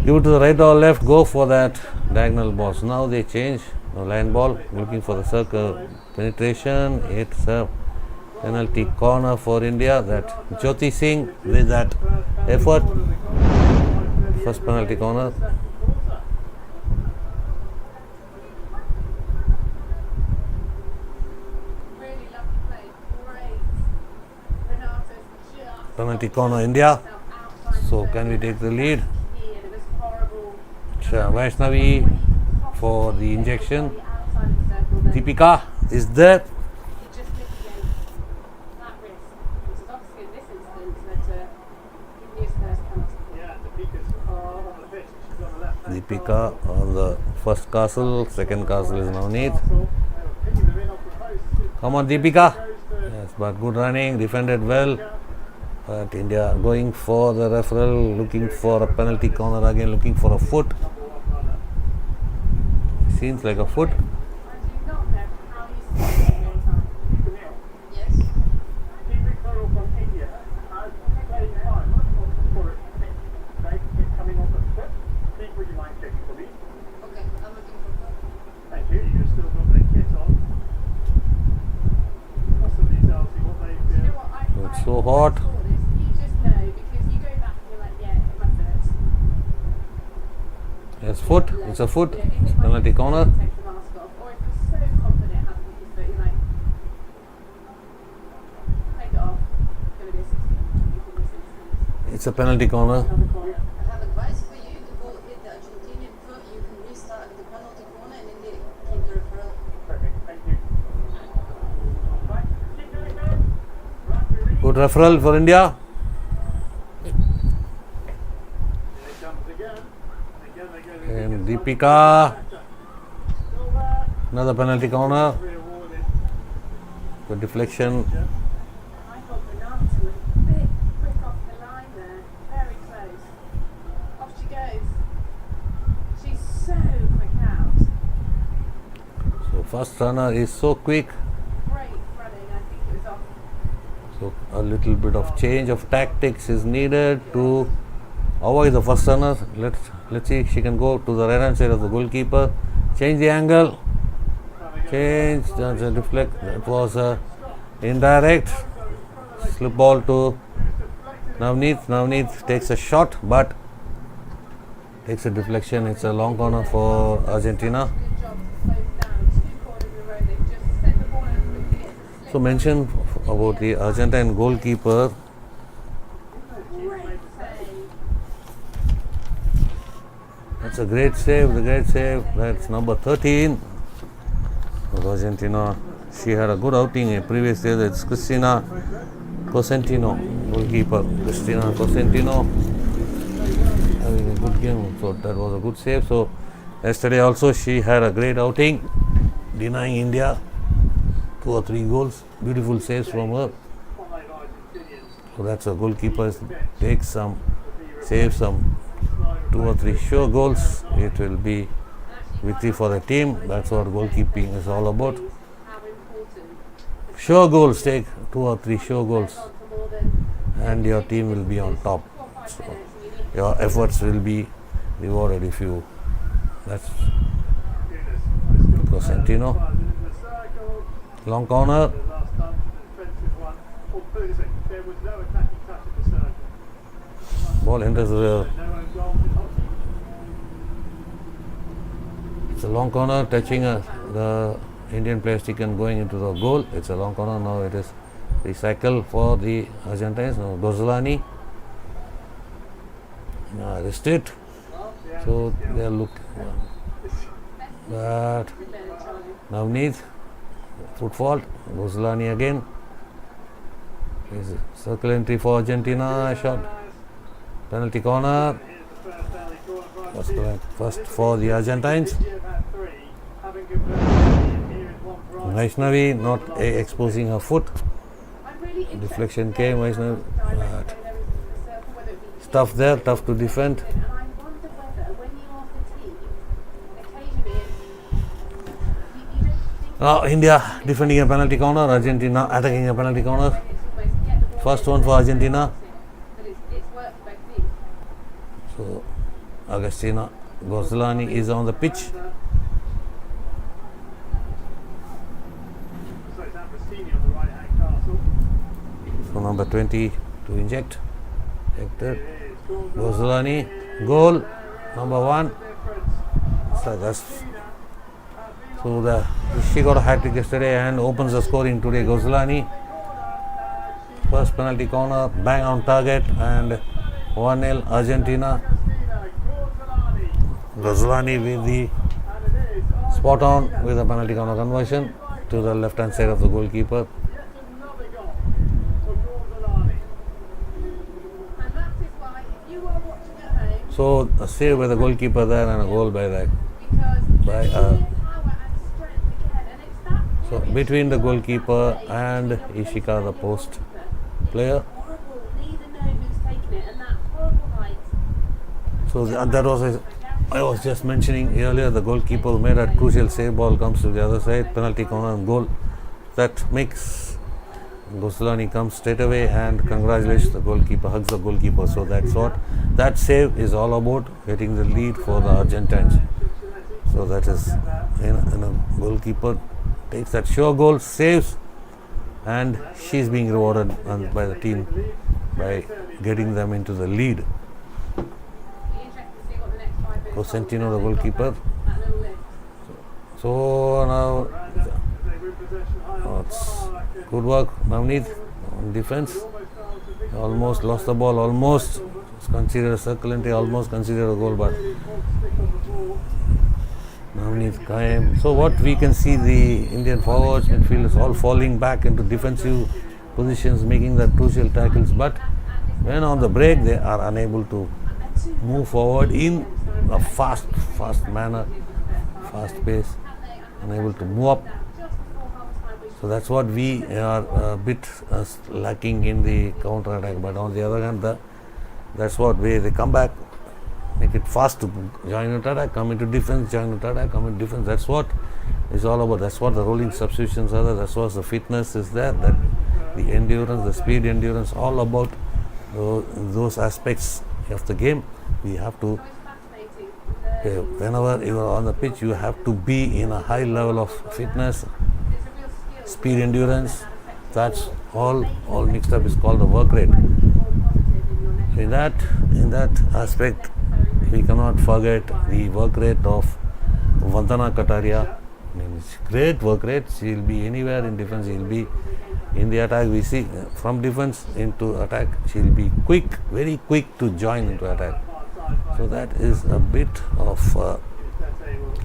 Give it to the right or left, go for that diagonal balls. Now they change the line ball, looking for the circle penetration. It's a penalty corner for India. That Jyoti Singh with that effort. First penalty corner. Really lovely play. Great. Renato's just Penalty corner India. outside So can we take the lead? here. It was horrible. Vaishnavi for the injection. The outside of the circle. Then Deepika is there. he just mitigated that risk, which is obviously in this instance that India's first penalty. Yeah, Deepika's on the pitch. She's on the left hand. Deepika on the first castle. Second castle is Navneet. Picking them in off the post. Come on, Deepika. Goes to Yes, but good running, defended well. But India going for the referral, looking for a penalty corner again, looking for a foot. number 1 runner. Seems like a foot. I do not know how you see it in real time. Camille, Yes. Deepika Curl from India has played time for it coming off the foot. Pete, would you mind checking for me? Okay, I'm looking for that. Thank you. You've still got their kit on. Possibly tells you what they've Do you know what? It's so hot. saw this, you just know because you go back and you're like, yeah, it must hurt. Yes, foot. It's a foot. Yeah, if it Penalty might corner. take the mask off, or if you're so confident it hasn't hit his foot, you're like, take it off. It's going to be a 60 in this instance. It's a penalty corner. Another corner. I have advice for you. The ball hit the Argentinian foot. You can restart the penalty corner and India keep the referral. Perfect. Thank you. Right. Keep doing it. Right, you're ready. Good referral for India. Here it comes again. Again they go. And Deepika. Still there. Another penalty corner. Re-awarded. Good deflection. I thought Renata was a bit quick off the line there. Very close. Off she goes. She's so quick out. So first runner is so quick. Great running. I think it was off. So a little bit of change of tactics is needed to avoid the first runner. Let's see if she can go to the right hand side of the goalkeeper. Change the angle. Change, that's a deflect. That was a indirect slip ball to Navneet. Navneet takes a shot, but takes a deflection. It's a long corner for Argentina. Good job to close down 2 corners in a row. They've just sent the ball out quickly. It's a slip. So mention about the Argentine goalkeeper. Great save. That's a great save. The great save. That's number 13. Of Argentina. She had a good outing a previous day. That's Cristina Cosentino, goalkeeper. Cristina Cosentino having a good game. So that was a good save. So yesterday also she had a great outing, denying India 2 or 3 goals. Beautiful saves from her. So that's a goalkeeper. Take some, save some 2 or 3 sure goals. It will be victory for the team. That's what goalkeeping is all about. How important. Sure goals, take 2 or 3 sure goals, On for more than and your team will be on top. 4 or 5 So minutes. And you need your efforts will be rewarded if you. That's Cosentino. Long corner. The last time, the defensive one. Or put it this way, there was no attacking touch at the circle. Ball enters the. No own goals in hockey. It's a long corner touching the Indian player stick and going into the goal. It's a long corner. Now it is recycle for the Argentines. Now Gozlani. Arrest it. So they are looking. But Navneet, foot fault. Gozlani again. Is circle entry for Argentina. Shot. Penalty corner. Here's the first early corner for First for the Argentines. You've had 3, having converted. Here is one for Vaishnavi not exposing her foot. I'm really interested Deflection came. Vaishnavi. direct going over into the circle, whether it be Tough there, tough to defend. And I wonder whether when you are fatigued, occasionally you don't think India defending a penalty corner. Argentina attacking a penalty corner. it's almost get the ball First in one for Argentina. but it's worked for both teams. So Agustina Gozlani is on the pitch. So it's Ambrosini on the right hand castle. So number 20 to inject. Ejected. It is Gozlani. Goal. Number 1. difference. So that's. So she got a hat trick yesterday and opens the scoring today. Gozlani. First penalty corner, bang on target, and 1-0 Argentina. Gozlani with the spot on with a penalty corner conversion to the left hand side of the goalkeeper. Yet another goal for Gordolani. And that is why if you are watching at home, So a save by the goalkeeper there and a goal by that. because By, sheer power and strength again, and it's that So between the goalkeeper and Ishika, the post player. horrible, neither know who's taken it, and that horrible height. So that was I was just mentioning earlier. The goalkeeper who made a crucial save. Ball comes to the other side, penalty corner and goal. That makes Gozlani come straight away and congratulates the goalkeeper, hugs the goalkeeper. So that's what that save is all about, getting the lead for the Argentines. So that is in a goalkeeper takes that sure goal, saves, and she's being rewarded by the team by getting them into the lead. Be interested to see what the next 5 minutes Cosentino, the goalkeeper. that little lift. So now As they win possession high on the it's bar, good work, Navneet on defense. Almost lost the ball, almost considered a circle entry, almost considered a goal, but Navneet came. So what we can see, the Indian forwards, midfielders all falling back into defensive positions, making the crucial tackles, but when on the break they are unable to move forward in a fast manner, fast pace, unable to move up. So that's what we are a bit lacking in the counter attack. But on the other hand, that's what way they come back, make it fast to join into attack, come into defense, join into attack, come into defense. That's what it's all about. That's what the rolling substitutions are there. That's what the fitness is there. That the endurance, the speed, endurance, all about those aspects of the game. We have to It's fascinating. Whenever you are on the pitch, you have to be in a high level of fitness, speed, endurance. That's all mixed up is called the work rate. In that aspect, we cannot forget the work rate of Vandana Kataria. I mean, it's great work rate. She will be anywhere in defense. She will be in the attack. We see from defense into attack, she will be quick, very quick to join into attack. So that is a bit of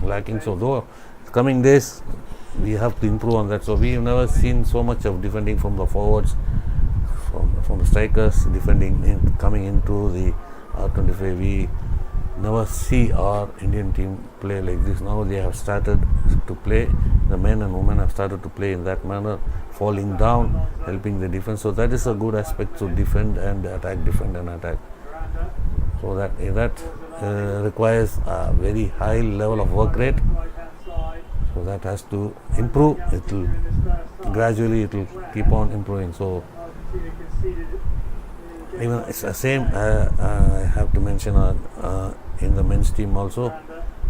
lacking. So though coming days, we have to improve on that. So we have never seen so much of defending from the forwards, from the strikers defending coming into the R25. We never see our Indian team play like this. Now they have started to play, the men and women have started to play in that manner, falling down, helping the defense. So that is a good aspect to defend and attack, defend and attack. So that requires a very high level of work rate. So that has to improve. It will gradually keep on improving. So even it's the same. I have to mention in the men's team also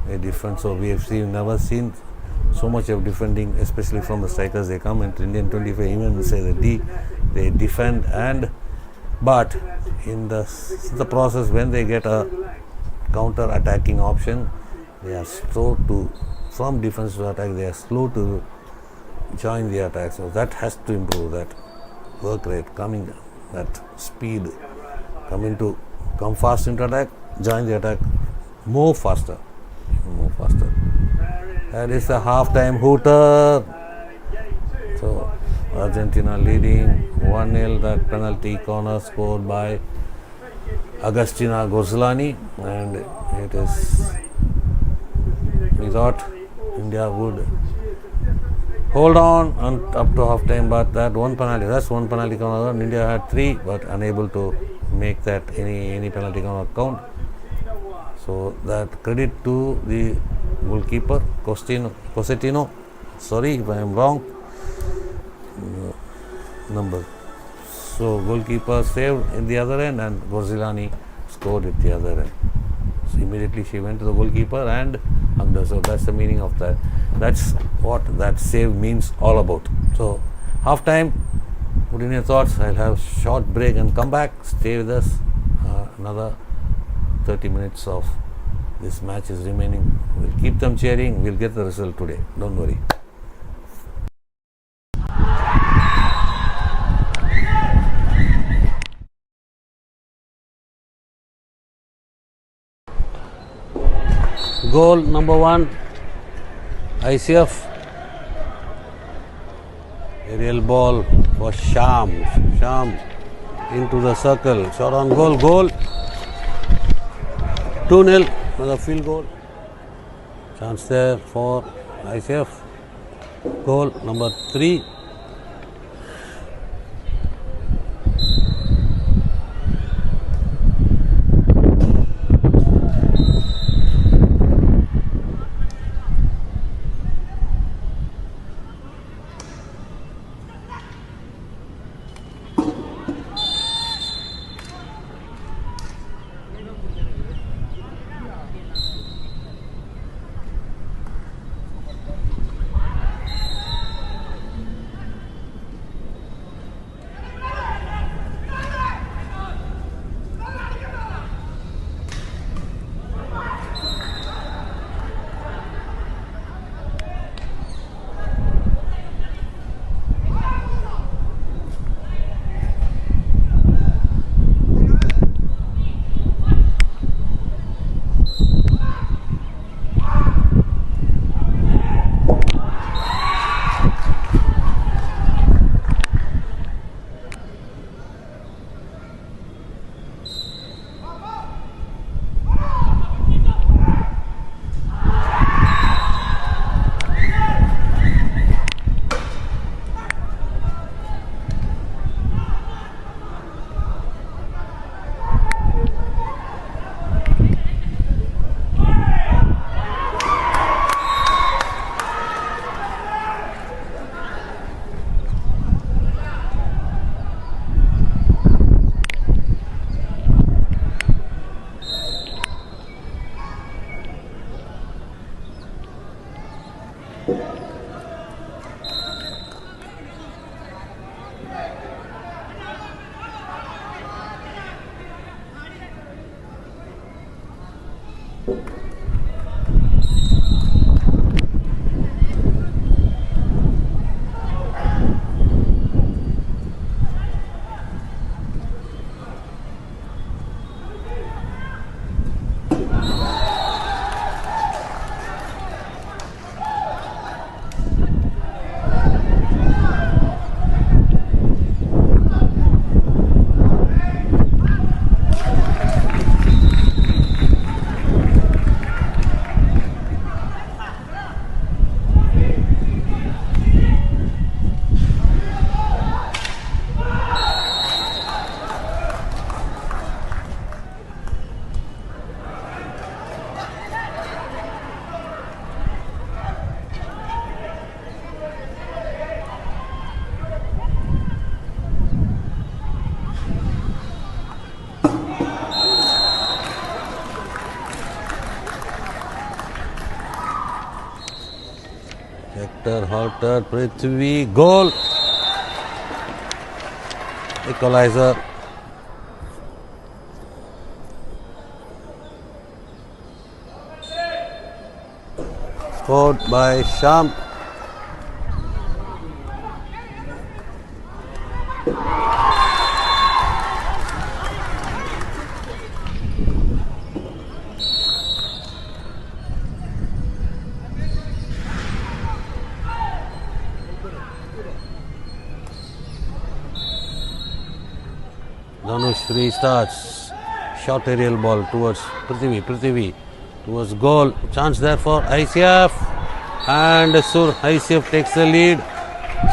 a difference. So we have never seen so much of defending, especially from the strikers. They come into Indian 25, even say the D, they defend but in the process when they get a counter attacking option, they are slow to, from defense to attack, they are slow to join the attack. So that has to improve, that work rate, that speed, come fast into attack, join the attack more faster. That is a half-time hooter. So Argentina leading 1-0. That penalty corner scored by Agustina Gorzolani, and it is, we thought India would hold on up to half time, but that's one penalty corner. India had 3 but unable to make that any penalty corner count. So that credit to the goalkeeper Cosetino. Sorry if I am wrong. Number. So goalkeeper saved in the other end and Gorzolani scored at the other end. So immediately she went to the goalkeeper and hugged her. So that's the meaning of that. That's what that save means all about. So half time, put in your thoughts. I'll have a short break and come back. Stay with us. Another 30 minutes of this match is remaining. We'll keep them cheering. We'll get the result today. Don't worry. Goal number 1, ICF. Aerial ball for Sham into the circle. Shot on goal. 2-0 for the field goal. Chance there for ICF. Goal number 3. Hector halted, Prithvi, goal. Equalizer. Scored by Sham. Dhanush restarts. Short aerial ball towards Prithvi towards goal. Chance there for ICF. And ICF takes the lead.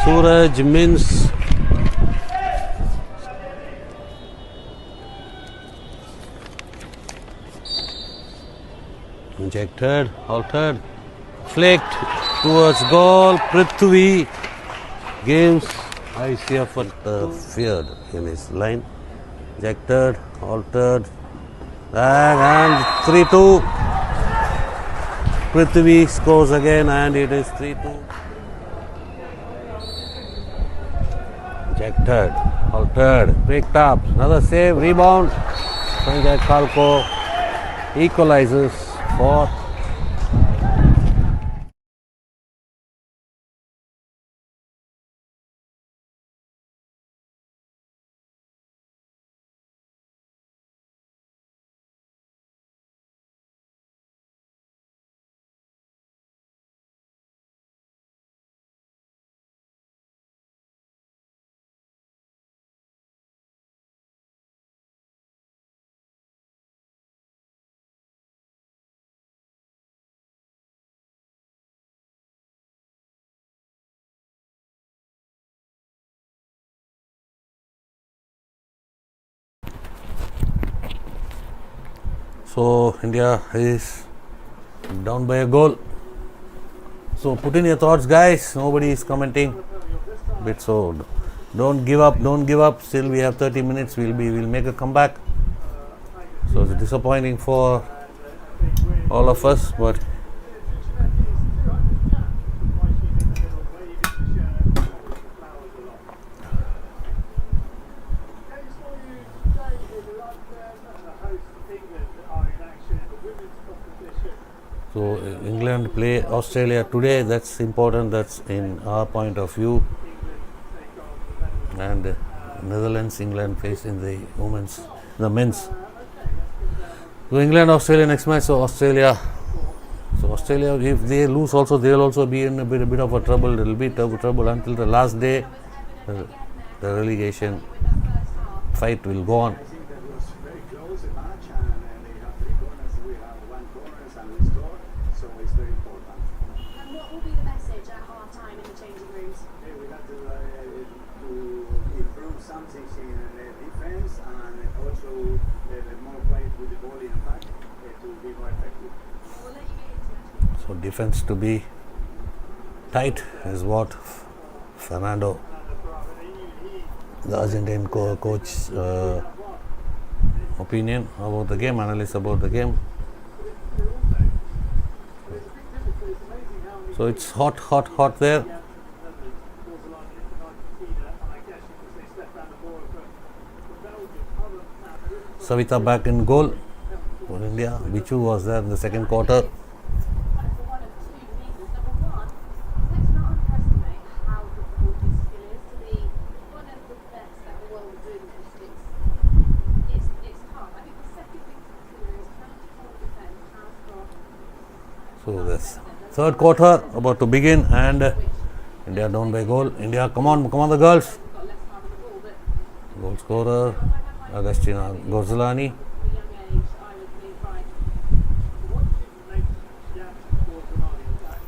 Suraj Mins. Injected, halted, flicked towards goal. Prithvi games ICF interfered in his line. Ejected, altered, and 3-2. Prithvi scores again and it is 3-2. Ejected, altered, picked up, another save, rebound. Sanjay Khalko equalizes for so India is down by a goal. So put in your thoughts, guys. Nobody is commenting. So don't give up. Still we have 30 minutes. We'll make a comeback. So it's disappointing for all of us, but so England play Australia today. That's important. That's in our point of view. And Netherlands, England face in the men's. So England, Australia next match. So Australia, if they lose, also they will also be in a bit of a trouble. There will be trouble until the last day. The relegation fight will go on. I think that was very close a match, and they have 3 corners. We have 1 corner and we score, so it's very important. And what will be the message at half time in the changing rooms? We have to improve something in defense and also more quiet with the ball in attack to be more effective. We'll let you get into it. So defense to be tight is what Fernando, the Argentine coach, opinion about the game, analysis about the game. So it's hot there. Savita back in goal. for India. Bichu was there in the second quarter. Kind of for one of two reasons. Number one, let's not underestimate how difficult this skill is to be one of the best at the world at doing these sticks. It's hard. I think the second thing to consider is how to hold defense has got So this third quarter about to begin, and India down by goal. India, come on the girls. got less time on the ball, but Goal scorer Agustina Gorzolani. from a young age, I would think, right, What should make Jack Watermelon back?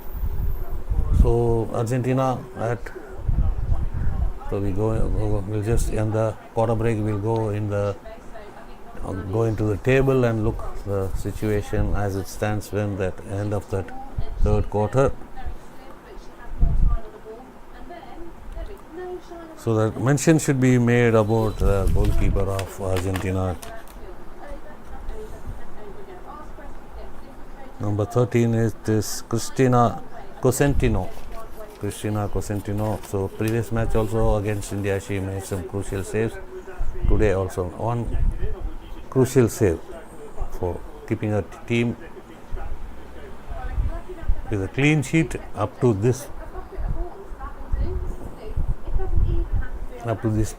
So Argentina at so we'll just end the quarter break. We'll go into the table and look the situation as it stands when that end of that third quarter. very slim, but she has more time on the ball. And then there is no shine on So that mention should be made about the goalkeeper of Argentina. Number 13 is this Cristina Cosentino. So previous match also against India, she made some crucial saves. Today also one crucial save for keeping her team with a clean sheet up to this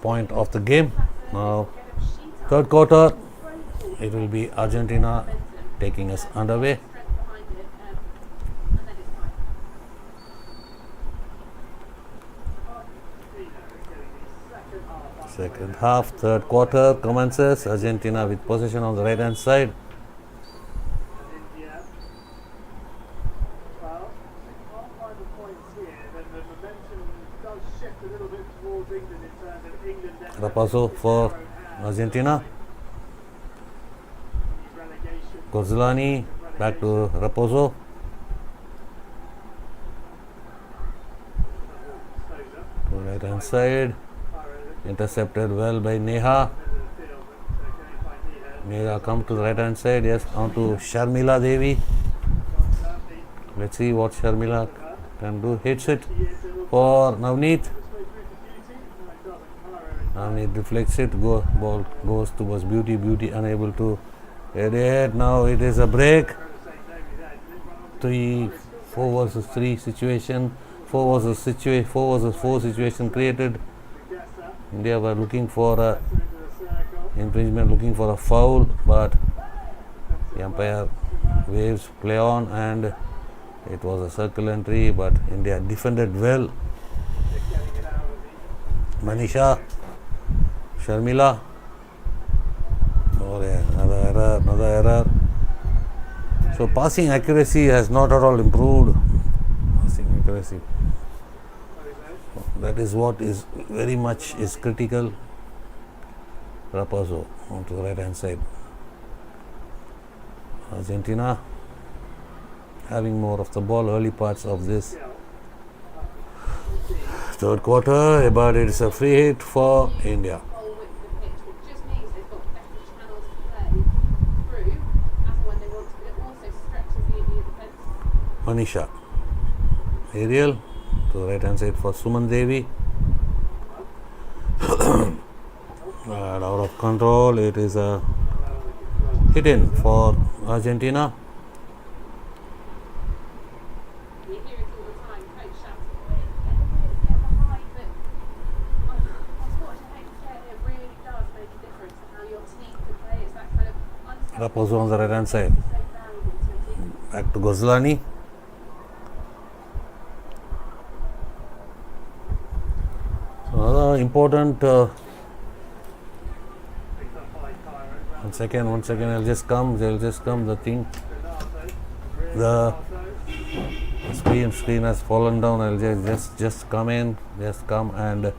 point of the game. Now third quarter, it will be Argentina taking us underway. Second half, third quarter commences. Argentina with possession on the right hand side. And India, well, can't find the points here, then the momentum does shift a little bit towards England in terms of England. Rapazo for Argentina. Relegation. Gorzolani back to Raposo. To right hand side. Intercepted well by Neha. Neha come to the right hand side. Yes, on to Sharmila Devi. Let's see what Sharmila can do. Hits it for Navneet. Navneet deflects it. Ball goes towards Beauty. Beauty unable to hit it. Now it is a break. 4 versus 3 situation. 4 versus 4 situation created. India were looking for a infringement, looking for a foul, but the umpire waves play on, and it was a circle entry, but India defended well. Manisha, Sharmila, another error. So passing accuracy has not at all improved. Passing accuracy. That is what is very much is critical. Raposo onto the right hand side. Argentina having more of the ball early parts of this third quarter, but it is a free hit for India. whole width of the pitch, which just means they've got better channels to play through as and when they want to, but it also stretches the India defence. Manisha. Aerial to the right hand side for Suman Devi. And out of control, it is a hit in for Argentina. You hear it all the time, coach shouts, get behind, but unfortunately, I hate to say it really does make a difference to how your team can play. It's that kind of Raposo on the right hand side. so valuable to a team. Back to Gorzolani. So another important one second, I'll just come. The thing, the screen has fallen down. I'll just come in, and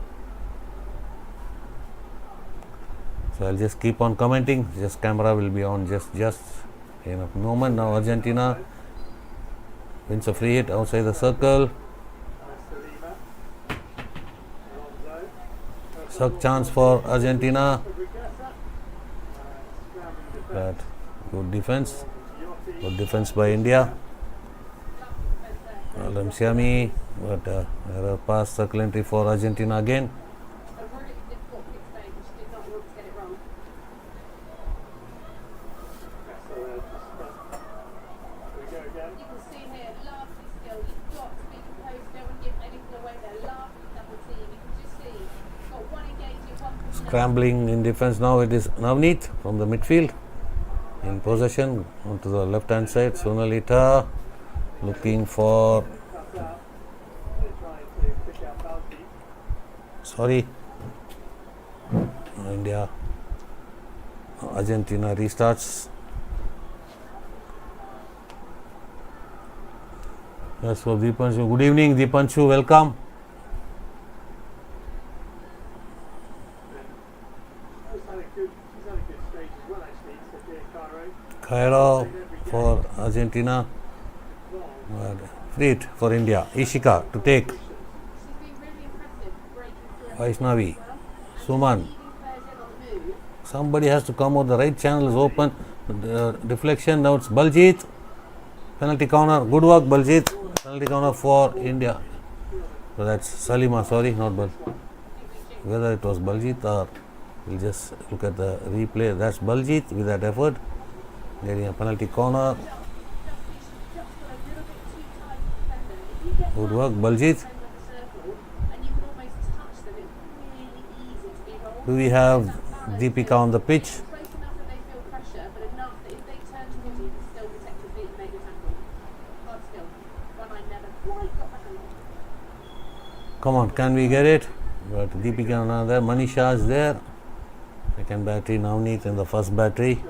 so I'll just keep on commenting. Just camera will be on just in a moment. Now Argentina wins a free hit outside the circle. Suck chance for Argentina. But good defense by India. Siami, but error pass, circle entry for Argentina again. A really difficult pick today, but she did not want to get it wrong. So scrambling in defense. Now it is Navneet from the midfield in possession onto the left hand side. Sonalita looking for Cut out. They're trying to pick out Balki. sorry India Argentina restarts. Yes, so Deepanshu, good evening Deepanshu, welcome. He's had a good stage as well, actually. So Cairo. Cairo for Argentina. Free it for India. Ishika to take. She's been really impressive breaking through. Vaishnavi, Suman. Leading players in on the move. Somebody has to come out. The right channel is open. Deflection. Now it's Baljit. Penalty corner. Good work, Baljit. Penalty corner for India. So that's Salima. Sorry, not Bal. Whether it was Baljit or we'll just look at the replay. That's Baljit with that effort. Getting a penalty corner. Good work, Baljit. Do we have Deepika on the pitch? Close enough that they feel pressure, but enough that if they turn towards you, you can still protect your feet and make the tackle. Hard skill. One I never quite got back along. Come on, can we get it? But Deepika not there. Manisha is there. Second battery, Navneet in the first battery.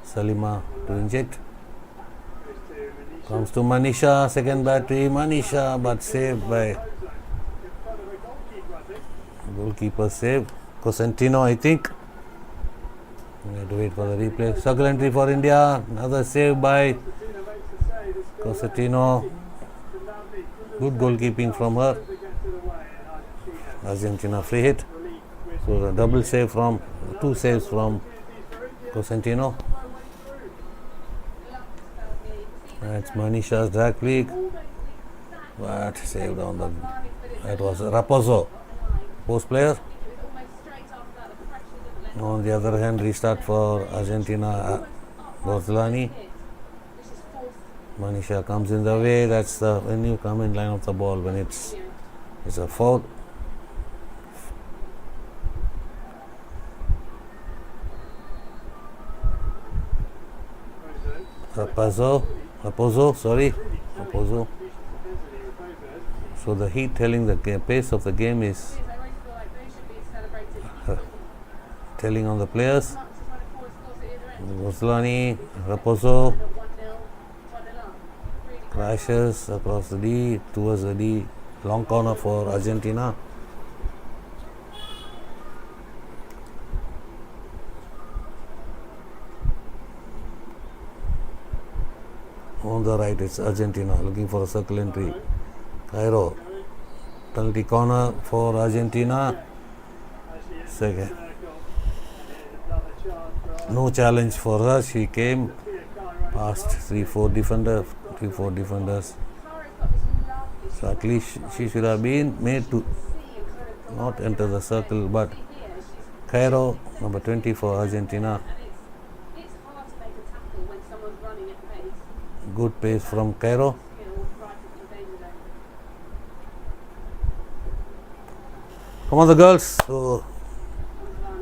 Salima to inject. Comes to Manisha, second battery, Manisha, but saved by goalkeeper save. Cosentino, I think. We have to wait for the replay. Circle entry for India. Another save by Cosentino. Good goalkeeping from her. Argentina free hit. So the double save from, two saves from Cosentino. That's Manisha's drag flick. But saved on the. That was Raposo, post player. On the other hand, restart for Argentina, Gorzlani. Manisha comes in the way. That's the when you come in line of the ball when it's a foul. Raposo. So the heat telling the pace of the game is telling on the players. Gorzlani, Raposo crashes across the D towards the D. Long corner for Argentina. On the right, it's Argentina looking for a circle entry. Cairo, penalty corner for Argentina. Second, no challenge for her. She came past 3-4 defenders. So at least she should have been made to not enter the circle. But Cairo, number 20 for Argentina. Good pace from Cairo. Come on, the girls. So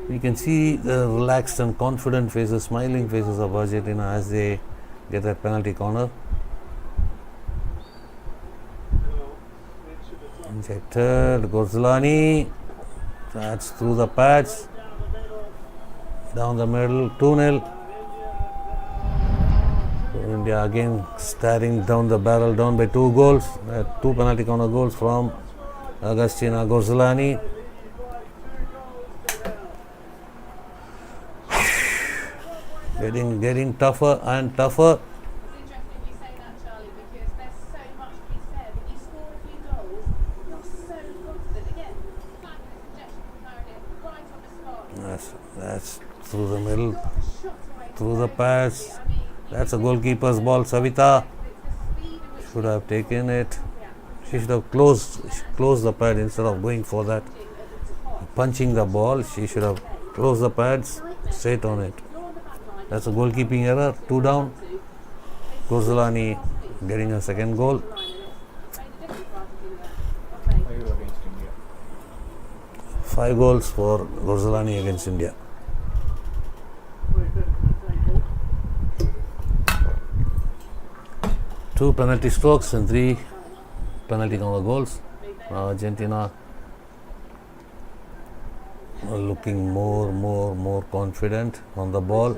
we can see the relaxed and confident faces, smiling faces of Argentina as they get that penalty corner. Injected, Gorzlani. That's through the pads. Down the middle, 2-0. India again staring down the barrel, down by 2 goals. Two penalty corner goals from Agustina Gorzlani. Getting tougher and tougher. It's interesting you say that, Charlie, because there's so much to be said. When you score a few goals, you're so confident. Again, fabulous injection from Harrogate, right on the spot. That's through the middle, Got the shot away through the so pads. quickly. I mean, That's a goalkeeper's ball. Savita the speed in which should have taken it. yeah, She should have closed the pad instead of going for that. at the top. Punching the ball, she should have closed the pads straight on it. You're on the back line. That's a goalkeeping error. 2 down. Gorzlani getting a second goal. Are you against India? 5 goals for Rorzolani against India. Two penalty strokes and 3 penalty counter goals. Now Argentina are looking more confident on the ball.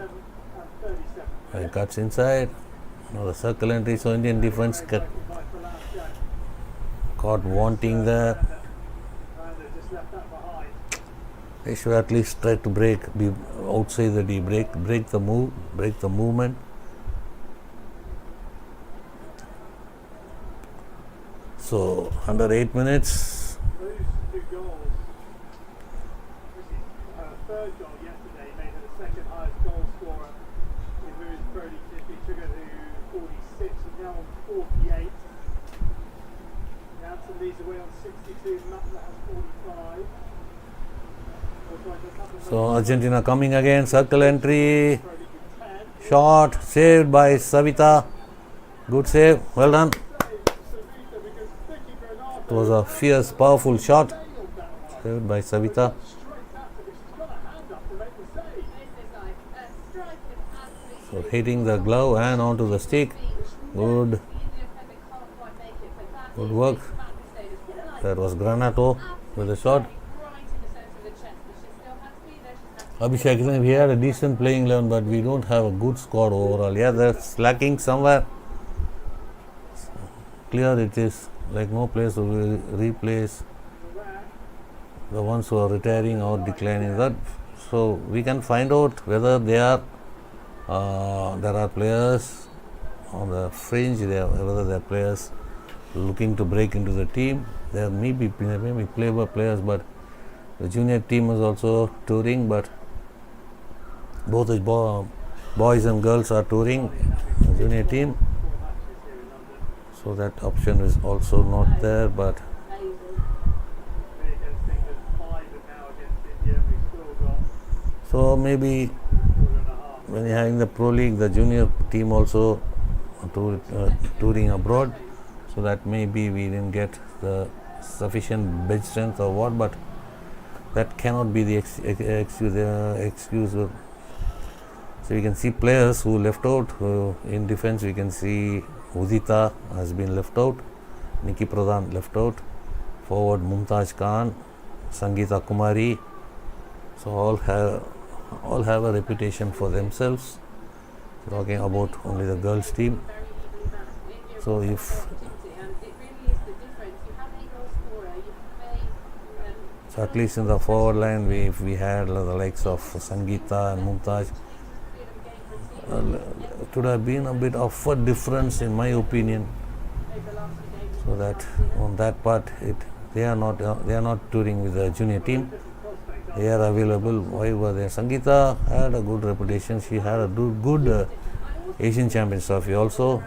And cuts inside. Now the circle entry. So Indian defense caught wanting there. They should at least try to be outside the D, break the movement. So under 8 minutes. Those 2 goals. This is her third goal yesterday, made her the second highest goal scorer in women's Pro League history. Took her to 46, she's now on 48. Janssen leads away on 62, Matla has 45. So Argentina coming again, circle entry, shot, saved by Savita, good save, well done. It was a fierce, powerful shot, saved by Savita. So hitting the glove and onto the stick, good work. That was Granato with the shot. Abhishek, we had a decent playing 11, but we don't have a good squad overall. Yeah, that's lacking somewhere. Clear it is, like no players to replace the ones who are retiring or declining. That so we can find out whether there are players on the fringe, whether there are players looking to break into the team. There may be players, but the junior team is also touring, but both the boys and girls are touring the junior team, so that option is also not there. But so maybe when you're having the Pro League, the junior team also touring abroad, so that maybe we didn't get the sufficient bench strength or what, but that cannot be the excuse. So we can see players who left out. In defense we can see Udita has been left out, Nikki Pradhan left out, forward Mumtaz Khan, Sangeeta Kumari. So all have a reputation for themselves. Talking about only the girls team. So so at least in the forward line, if we had the likes of Sangeeta and Mumtaz, it would have been a bit of a difference in my opinion. So that on that part, they are not touring with the junior team. They are available. Why were they? Sangeeta had a good reputation. She had a good Asian Champions trophy also.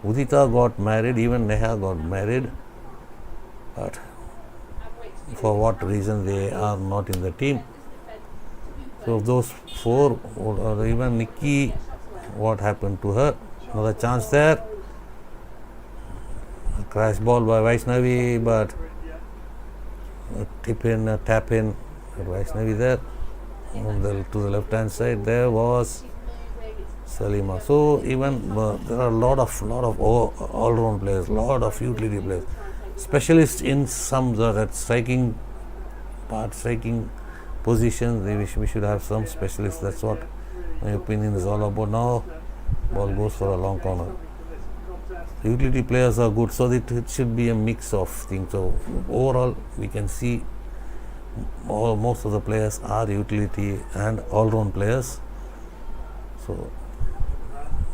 Udita got married. Even Neha got married. But for what reason they are not in the team? So those 4, or even Nikki, what happened to her? Another chance there. A crash ball by Vaishnavi, but a tap in, Vaishnavi there. To the left hand side there was Salima. So even there are a lot of all round players, lot of utility players, specialists in some that striking positions. We should have some specialists. That's what my opinion is all about. Now ball goes for a long corner. The utility players are good, so it should be a mix of things. So overall we can see most of the players are utility and all-round players. So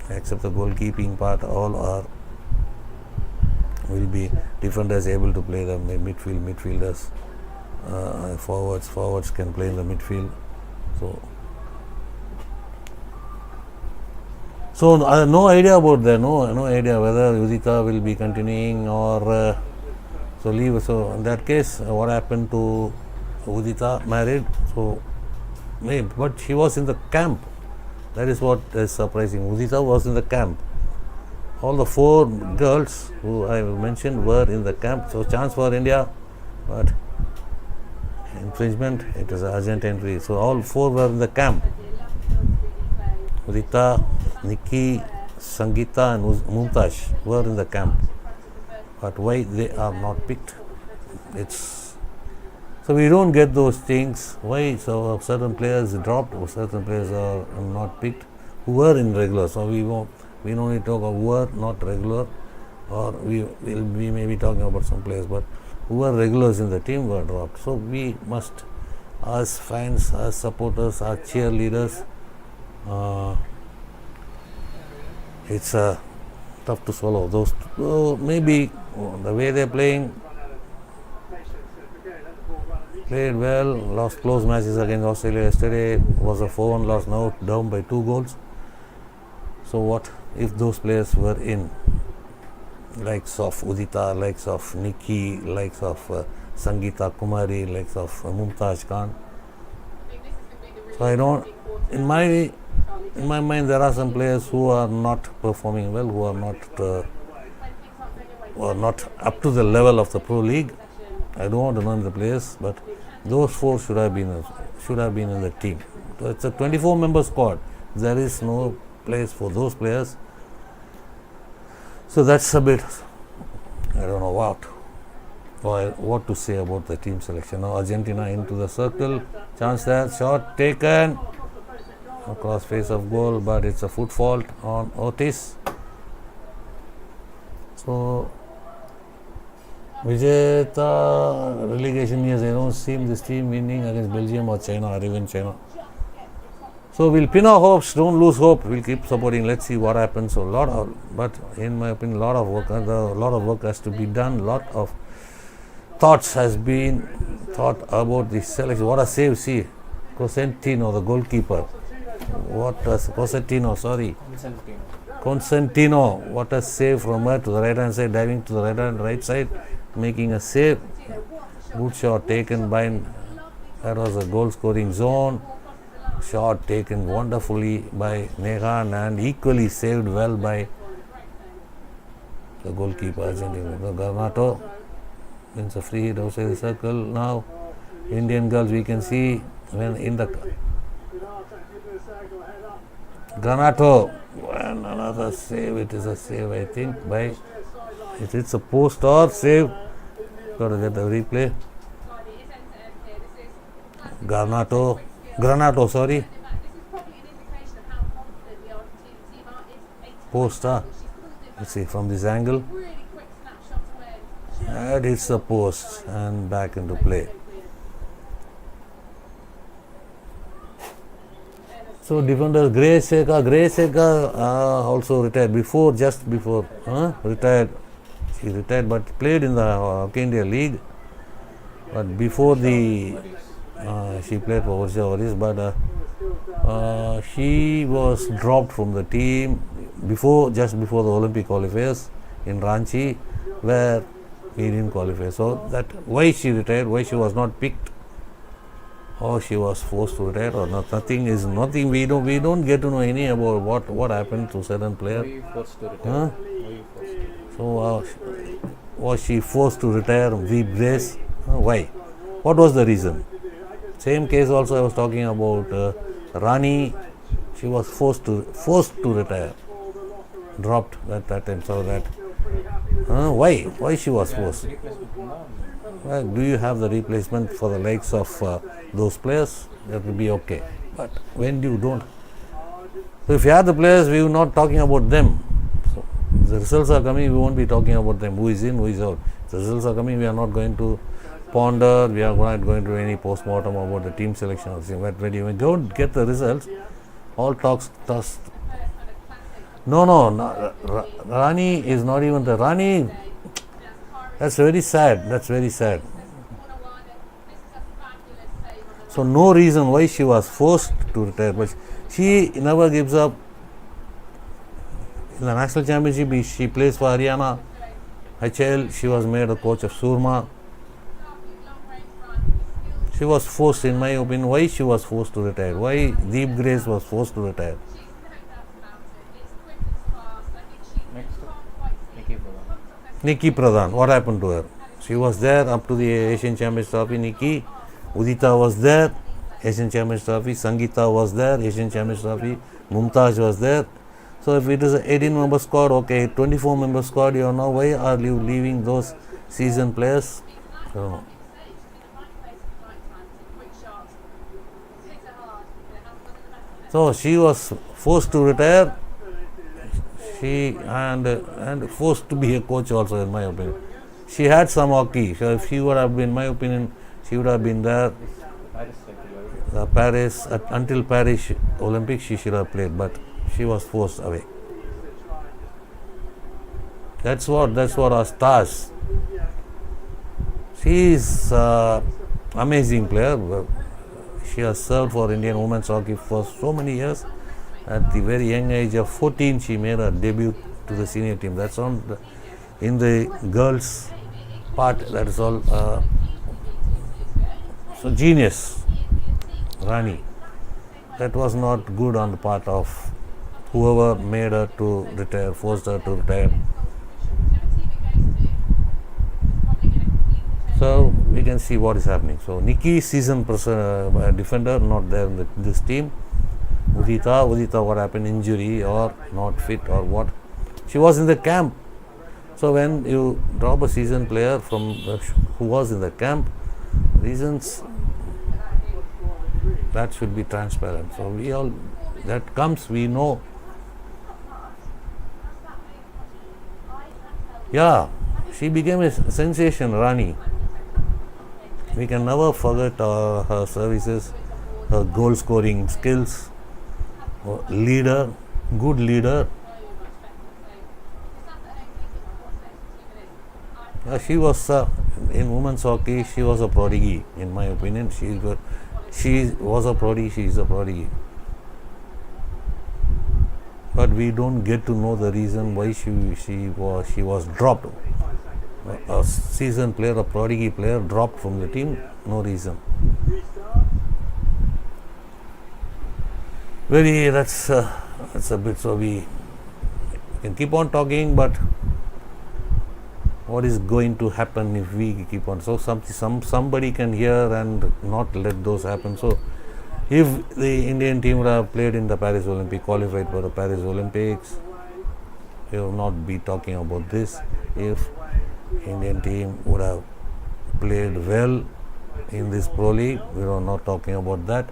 except the goalkeeping part, all will be defenders able to play the midfielders. Forwards can play in the midfield. So I have no idea about that. No idea whether Udita will be continuing or leave. So in that case, what happened to Udita? Married. So but she was in the camp. That is what is surprising. Udita was in the camp. All the 4 girls who I mentioned were in the camp. So chance for India, but infringement. It is an urgent entry. So all 4 were in the camp. Rita, Nikki, Sangeeta and Mumtaz were in the camp. But why they are not picked? It's so we don't get those things. Why so certain players dropped or certain players are not picked who were in regular. So we don't need to talk about who were not regular, or we may be talking about some players, but who were regulars in the team were dropped. So we must, as fans, as supporters, as cheerleaders, it's tough to swallow. Those maybe the way they're playing, played well, lost close matches against Australia yesterday, was a 4-1 loss, now down by 2 goals. So what if those players were in, likes of Udita, likes of Nikki, likes of Sangeeta Kumari, likes of Mumtaz Khan? So I don't, in my mind there are some players who are not performing well, who are not up to the level of the Pro League. I don't want to name the players, but those 4 should have been in the team. So it's a 24-member squad. There is no place for those players. So that's a bit, I don't know what to say about the team selection. Now Argentina into the circle, chance there, shot taken across face of goal, but it's a foot fault on Otis. So Vijayata relegation years, I don't see this team winning against Belgium or China or even China. So we'll pin our hopes, don't lose hope. We'll keep supporting. Let's see what happens. So but in my opinion, a lot of work has to be done. A lot of thoughts has been thought about the selection. What a save! See, Cosentino, the goalkeeper. Cosentino. What a save from her to the right hand side, diving to the right side, making a save. Good shot taken by. That was a goal scoring zone. Shot taken wonderfully by Nehan and equally saved well by the goalkeeper Argentina. Garnato wins a free hit outside the circle. Now Indian girls, we can see when in the Garnato and another save. It is a save, I think, by it's a post or save. Got to get the replay. Granato, sorry. Post, let's see from this angle. And it's a post and back into play. So defender Grace Seka also retired just before retired. She retired but played in the Hockey India League. But before she played for Orissa, but she was dropped from the team just before the Olympic qualifiers in Ranchi, where we didn't qualify. So that why she retired, why she was not picked, or she was forced to retire, or nothing. We don't get to know any about what happened to certain player. So was she forced to retire? Deep Grace? Why? What was the reason? Same case also I was talking about Rani. She was forced to retire, dropped at that time. So that why she was forced? Well, do you have the replacement for the likes of those players? That will be okay. But when you don't, so if you have the players, we are not talking about them. So the results are coming, we won't be talking about them. Who is in, who is out. The results are coming, we are not going to ponder, we are not going to do any post-mortem about the team selection. But when you don't get the results, all talks. No, Rani is not even the Rani. That's very sad. So no reason why she was forced to retire, but she never gives up. In the national championship, she plays for Haryana HL. She was made a coach of Surma. She was forced, in my opinion. Why she was forced to retire? Why Deep Grace was forced to retire? Nikki Pradhan. What happened to her? She was there up to the Asian Champions Trophy, Nikki, Udita was there, Asian Champions Trophy. Sangeeta was there, Asian Champions Trophy. Mumtaz was there. So if it is an 18-member squad, okay, 24-member squad, you know, why are you leaving those seasoned players? I don't know. So she was forced to retire. She and forced to be a coach also, in my opinion. She had some hockey. So if she would have been, in my opinion, she would have been there. Paris until Paris Olympics, she should have played, but she was forced away. That's what our stars. She is amazing player. She has served for Indian women's hockey for so many years. At the very young age of 14, she made her debut to the senior team. That's on in the girls part. That is all. So genius, Rani. That was not good on the part of whoever made her to retire, forced her to retire. So we can see what is happening. So Nikki, seasoned defender, not there in this team. Udita, what happened? Injury or not fit or what? She was in the camp. So when you drop a seasoned player from who was in the camp, reasons that should be transparent. So we all that comes, we know. Yeah, she became a sensation, Rani. We can never forget her services, her goal scoring skills, leader, good leader. She was in women's hockey. She was a prodigy, in my opinion. She was a prodigy. She is a prodigy. But we don't get to know the reason why she was dropped. A seasoned player, a prodigy player, dropped from the team. No reason. That's a bit. So we can keep on talking, but what is going to happen if we keep on? So somebody can hear and not let those happen. So if the Indian team would have played in the Paris Olympics, qualified for the Paris Olympics, we will not be talking about this. If Indian team would have played well in this Pro League, we are not talking about that.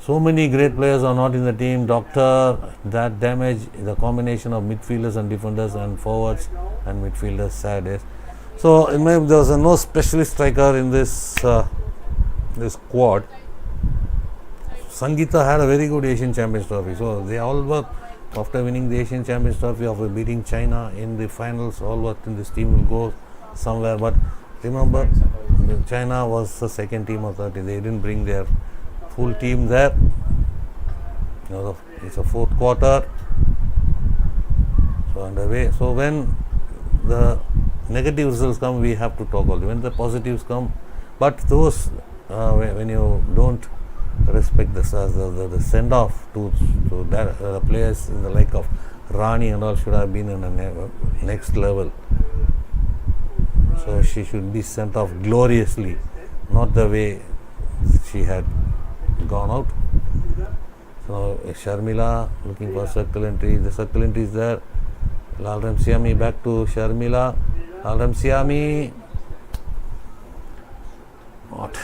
So many great players are not in the team. Doctor, that damage, the combination of midfielders and defenders and forwards and midfielders, sad is. So there was no specialist striker in this squad. Sangeeta had a very good Asian Champions Trophy. So they all were, after winning the Asian Champions Trophy, after beating China in the finals, all worked in this team will go somewhere. But remember, China was the second team of 30. They didn't bring their full team there. It's a fourth quarter. So underway. So when the negative results come, we have to talk also. When the positives come, but those when you don't respect the send off to the players in the like of Rani and all should have been in a next level. So she should be sent off gloriously, not the way she had gone out. So Sharmila looking for circle entry. The circle entry is there. Lalram Siami back to Sharmila. Lalram Siami. What?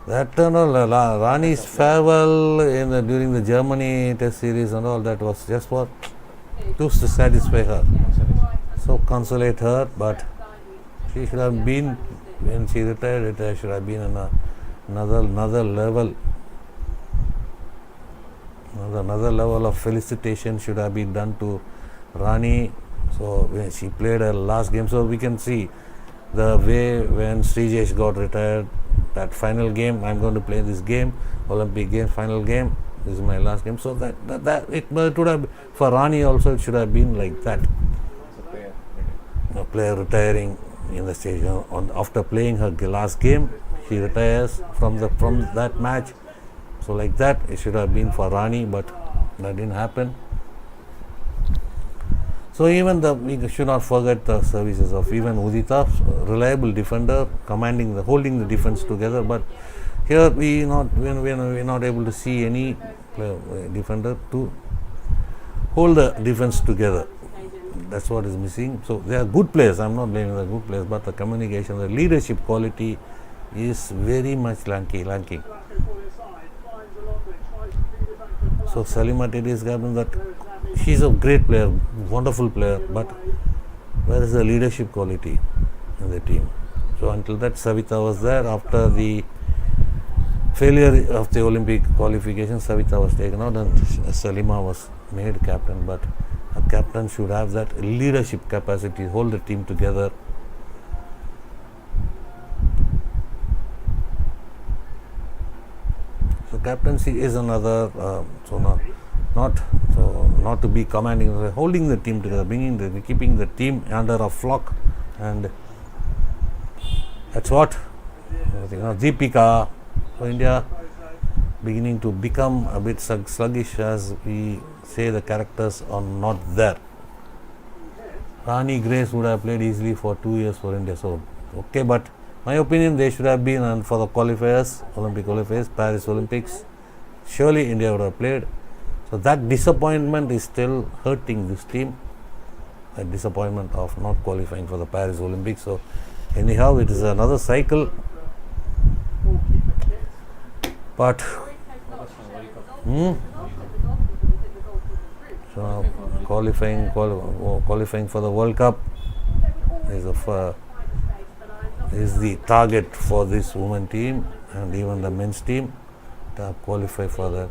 That Rani's farewell during the Germany Test series and all that was just for to satisfy her. So consolate her, but she should have been, when she retired, it should have been in another level. Another level of felicitation should have been done to Rani. So when she played her last game, so we can see the way when Srijesh got retired, that final game, I'm going to play this game, Olympic game, final game, this is my last game. So that it would have, for Rani also, it should have been like that. A player retiring in the stage after playing her last game, she retires from that match. So like that, it should have been for Rani, but that didn't happen. So even we should not forget the services of even Udita, reliable defender, holding the defense together. But here we're not able to see any defender to hold the defense together. That's what is missing. So they are good players. I'm not blaming the good players, but the communication, the leadership quality is very much lacking. So Salima Tedi is captain. That she's a great player, wonderful player, but where is the leadership quality in the team? So until that, Savita was there. After the failure of the Olympic qualification, Savita was taken out and Salima was made captain. But a captain should have that leadership capacity, hold the team together. So captaincy is another, not to be commanding, holding the team together, keeping the team under a flock, and that's what Deepika. So India beginning to become a bit sluggish, as we say the characters are not there. Rani Grace would have played easily for 2 years for India. So okay, but my opinion, they should have been for the qualifiers, Olympic qualifiers, Paris Olympics. Surely India would have played. So that disappointment is still hurting this team. That disappointment of not qualifying for the Paris Olympics. So anyhow, it is another cycle. But so now qualifying for the World Cup is the target for this women team and even the men's team to qualify for the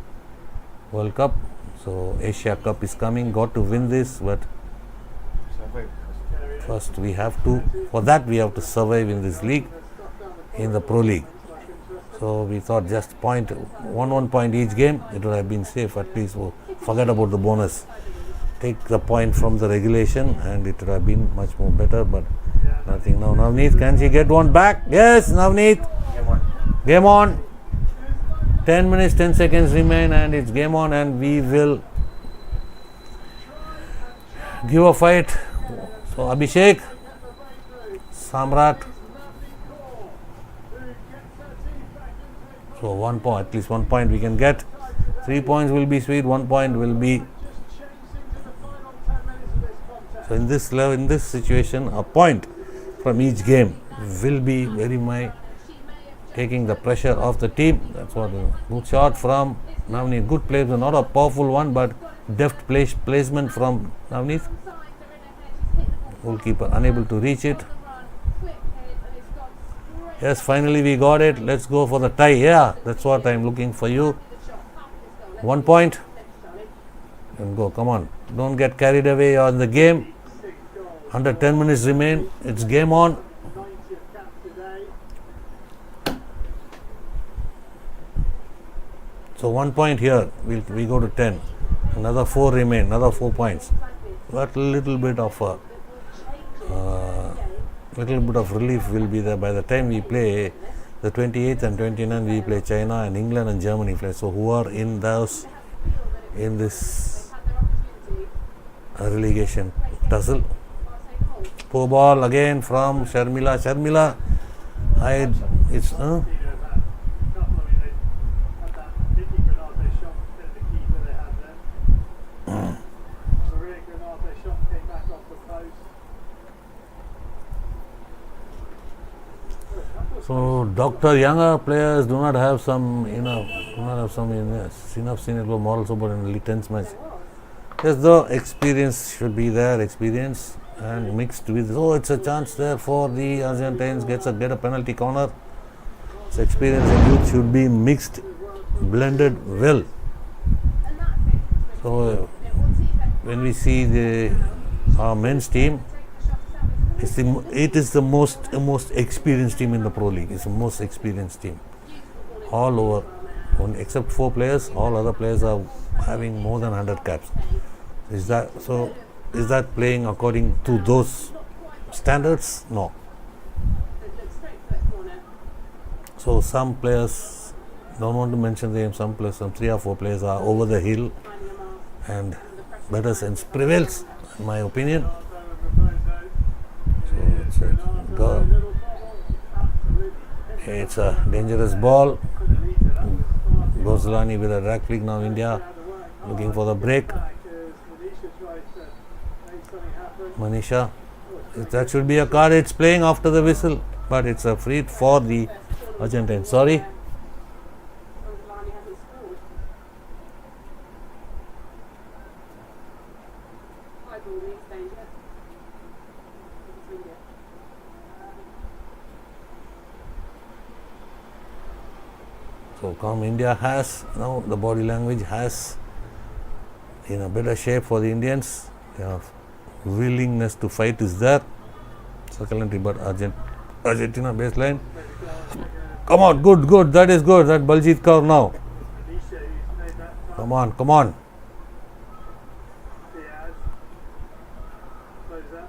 World Cup. So Asia Cup is coming, got to win this, but first we have to survive in this league, in the Pro League. So we thought just one point each game, it would have been safe. At least forget about the bonus, take the point from the regulation, and it would have been much more better, but nothing. Now Navneet, can she get one back? Yes, Navneet, game on. 10 minutes 10 seconds remain and it's game on, and we will give a fight. So Abhishek, Samrat. So 1 point, at least 1 point we can get. 3 points will be sweet, 1 point will be. So in this situation, a point from each game will be very much taking the pressure off the team. That's what. Good shot from Navneet. Good play, not a powerful one, but deft placement from Navneet. Goalkeeper unable to reach it. Yes, finally we got it. Let's go for the tie. Yeah, that's what I'm looking for you. 1 point. And go, come on. Don't get carried away on the game. Under 10 minutes remain. It's game on. So 1 point here. We go to 10. Another 4 remain. Another 4 points. But little bit of relief will be there by the time we play the 28th and 29th. We play China and England and Germany play. So who are in this relegation tussle? Poor ball again from Sharmila. It's so Dr. Younger players do not have enough senior moral support in the tense match. Yes, the experience should be there, experience and mixed with. So it's a chance there for the Argentines. Get a penalty corner. It's experience and youth should be mixed, blended well. So when we see our men's team, it is the most experienced team in the Pro League. It's the most experienced team all over. Except 4 players, all other players are having more than 100 caps. Is that playing according to those standards? No. So some players, don't want to mention them, some 3 or 4 players are over the hill and better sense prevails. in my opinion. Last time on Raposo. So it's a go. Little ball. Absolutely. It's a dangerous ball. Couldn't have eaten. That was far too Gozlani with a drag flick. Now India out of the way. looking for the break. Back as Manisha tries to make something happen. Manisha, that should be a card. It's playing after the whistle, but it's a free for the Argentine. Sorry. Gonzalani hasn't scored. High ball leads danger. It's India. So come India has now the body language has in a better shape for the Indians. Their willingness to fight is there. Succulently, but Argentina baseline. Come on, good. That is good. That Baljit Kaur now. Manisha, who's made that fun. Come on. Diaz. Close that.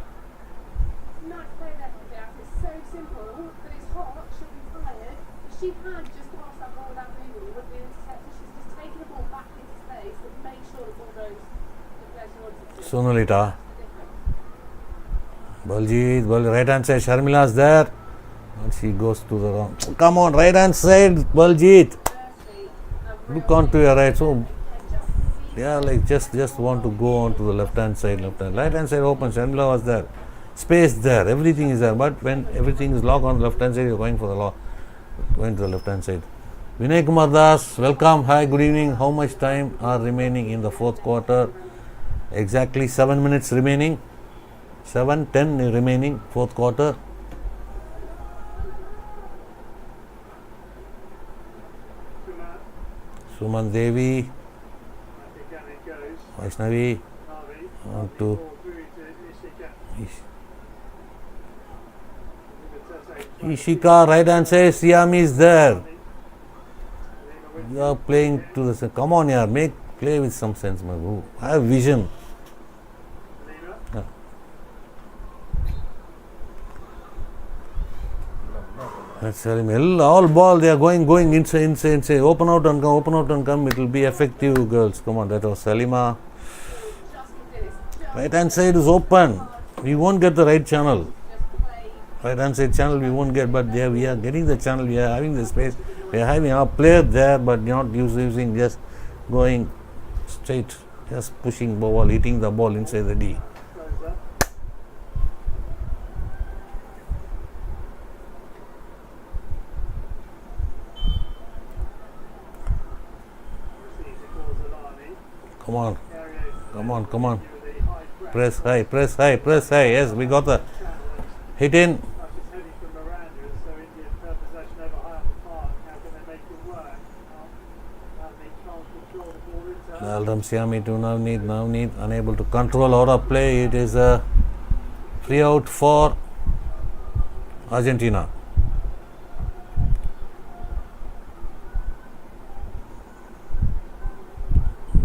Nice play there from Diaz. It's so simple, but it's hot. She'll be tired. If she had just passed that ball without moving, it would be intercepted. She's just taken the ball back into space and made sure the ball goes to where she wants it to. Sunalita. The difference. Baljit, right hand side. Sharmila's there. And she goes to the wrong. Come on, right hand side, Baljit. Firstly, a Look real on to your right. So and just yeah, like just want to go on to the left hand side. Right hand side open. Sharmila was there. Space there. Everything is there. But when everything is locked on the left hand side, you're going for the going to the left hand side. Vinay Kumar Das, welcome. Hi, good evening. How much time are remaining in the fourth quarter? Exactly 7 minutes remaining. 7:10 remaining, fourth quarter. Suman Devi, I think down it goes. Vaishnavi, Harvey. on to Ball through to Ishika. Ishika, right hand side, Siam is there. You are playing to the. Come on, yaar, play with some sense, my boo. Have vision. Lima. Yeah. That's telling me. All ball, they are going inside. Open out and come. It will be effective, girls. Come on, that was Salima. just Dennis. Right hand side is open. We won't get the right channel. Just play. Right hand side channel we won't get, but there we are getting the channel. We are having the space. We are having our player there, but not using just going straight, just pushing the ball, hitting the ball inside the D. Close that. Proceeds to Gozlani. Come on, Carrier come on. with the high press. Press high. Yes, we got the Challenge. hit in. That's just heading from Miranda, so India's third possession over high up the park. How can they make it work? They can't control the ball inside. Aldram Siami to Navneet, unable to control out of play. It is a free out for Argentina.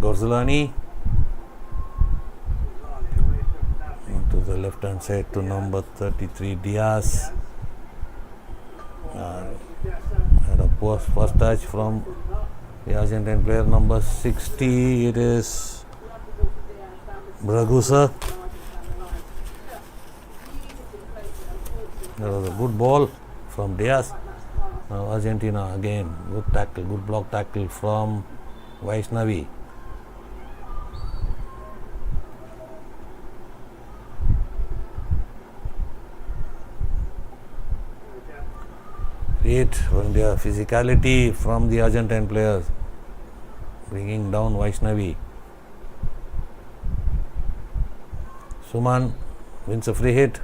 Gozlani to the left hand side to number 33 Diaz. Had a first touch from the Argentine player number 60. It is Bragusa. That was a good ball from Diaz. Now Argentina again, good tackle, good block tackle from Vaishnavi. Great from their physicality from the Argentine players, bringing down Vaishnavi. Suman wins a free hit.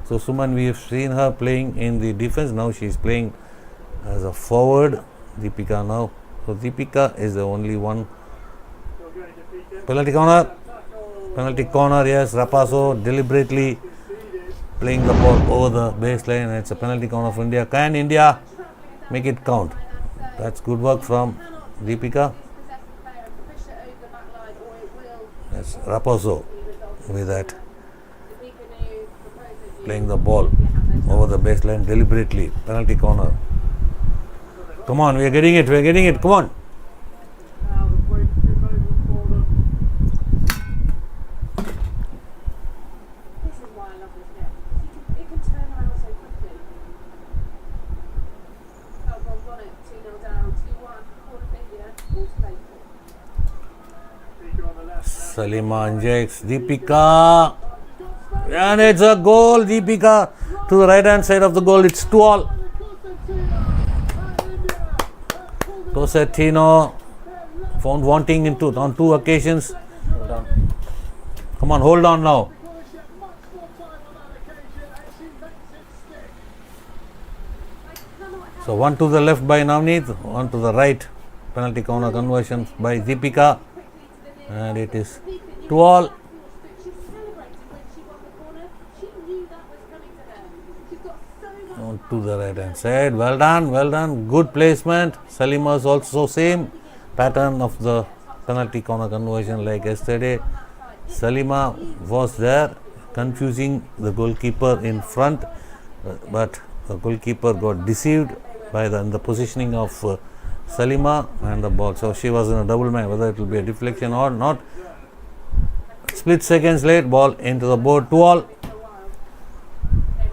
So Suman, we have seen her playing in the defense. Now she is playing as a forward. Deepika now. So Deepika is the only one. Penalty corner. Yes, Rapazo deliberately playing the ball over the baseline. It's a penalty corner for India. Can India make it count? That's good work from Deepika. That's Rapazo with that, playing the ball over the baseline deliberately. Penalty corner. Come on, we are getting it. Come on. Now the breakthrough moment for them. Salima injects. Deepika. And it's a goal. Deepika to the right hand side of the goal. It's 2-all. Pochettino found wanting on 2 occasions. Hold on. Come on, hold on now. So 1 to the left by Navneet, 1 to the right. Penalty corner conversion by Deepika. And it is 2-all. She celebrated when she won the corner. She knew that was coming to her. She's got so much. On to the right hand side. Well done, well done. Good placement. Salima's also same pattern of the penalty corner conversion like yesterday. Salima was there confusing the goalkeeper in front, but the goalkeeper got deceived by the positioning of Salima and the ball. So she was in a double man, whether it will be a deflection or not. Split seconds late, ball into the board, 2-all.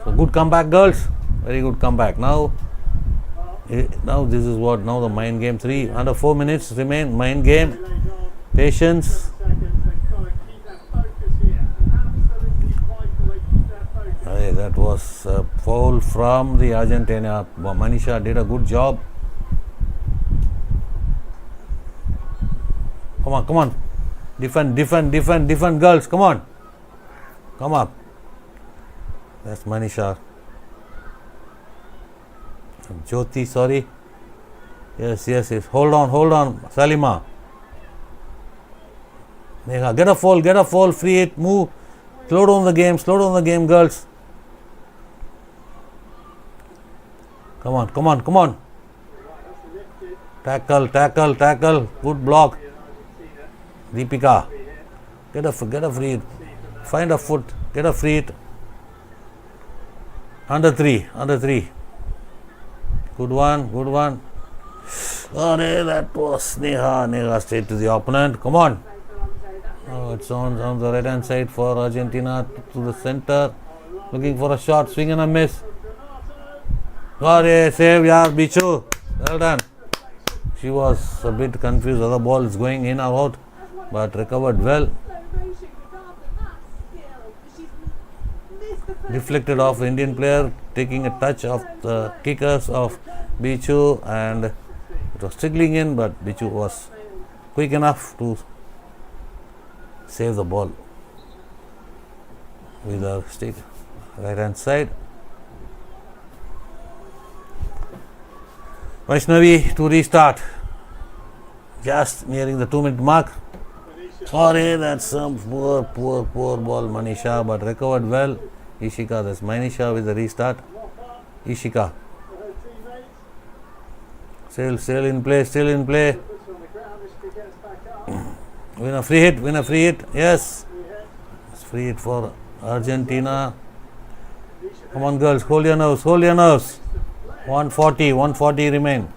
So good comeback, girls. Very good comeback. Now this is what, now the mind game. Under 4 minutes remain, mind game. Patience. Hey, that was a foul from the Argentina. Manisha did a good job. Come on, come on. Defend, girls. Come on. Come up. That's Manisha. Jyoti, sorry. Yes. Hold on. Salima. Neha, get a fall, free it, move. Slow down the game, girls. Come on. Tackle. Good block. Deepika. Get a free hit. Find a foot. Get a free hit. Under three. Good one. Oh, that was Neha straight to the opponent. Come on. Oh, it's on the right hand side for Argentina to the center. Looking for a shot. Swing and a miss. Save, Bichu. Well done. She was a bit confused whether the ball is going in or out, but recovered well. Deflected off the Indian player, taking a touch of the kickers of Bichu, and it was trickling in, but Bichu was quick enough to save the ball with a stick. Right hand side. Vaishnavi to restart. Just nearing the 2 minute mark. Sorry, that's some poor ball, Manisha, but recovered well. Ishika, that's Manisha with the restart. Ishika. Still in play. Win a free hit. Yes. It's free hit for Argentina. Come on, girls, hold your nerves. 140 remain.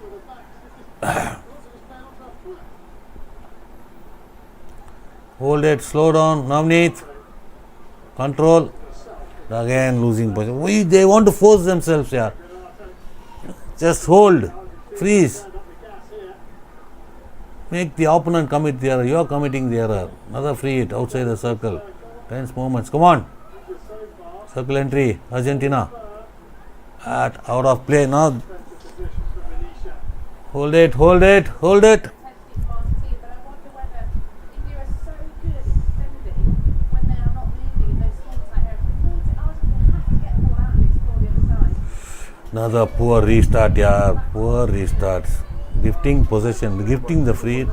Hold it, slow down, Navneet. Control. Again losing position. They want to force themselves here. Just hold. Freeze. Make the opponent commit the error. You are committing the error. Another free hit outside the circle. Tense moments. Come on. Circle entry. Argentina. Out of play now. Hold it. Another poor restart, poor restarts. Gifting possession, gifting the free.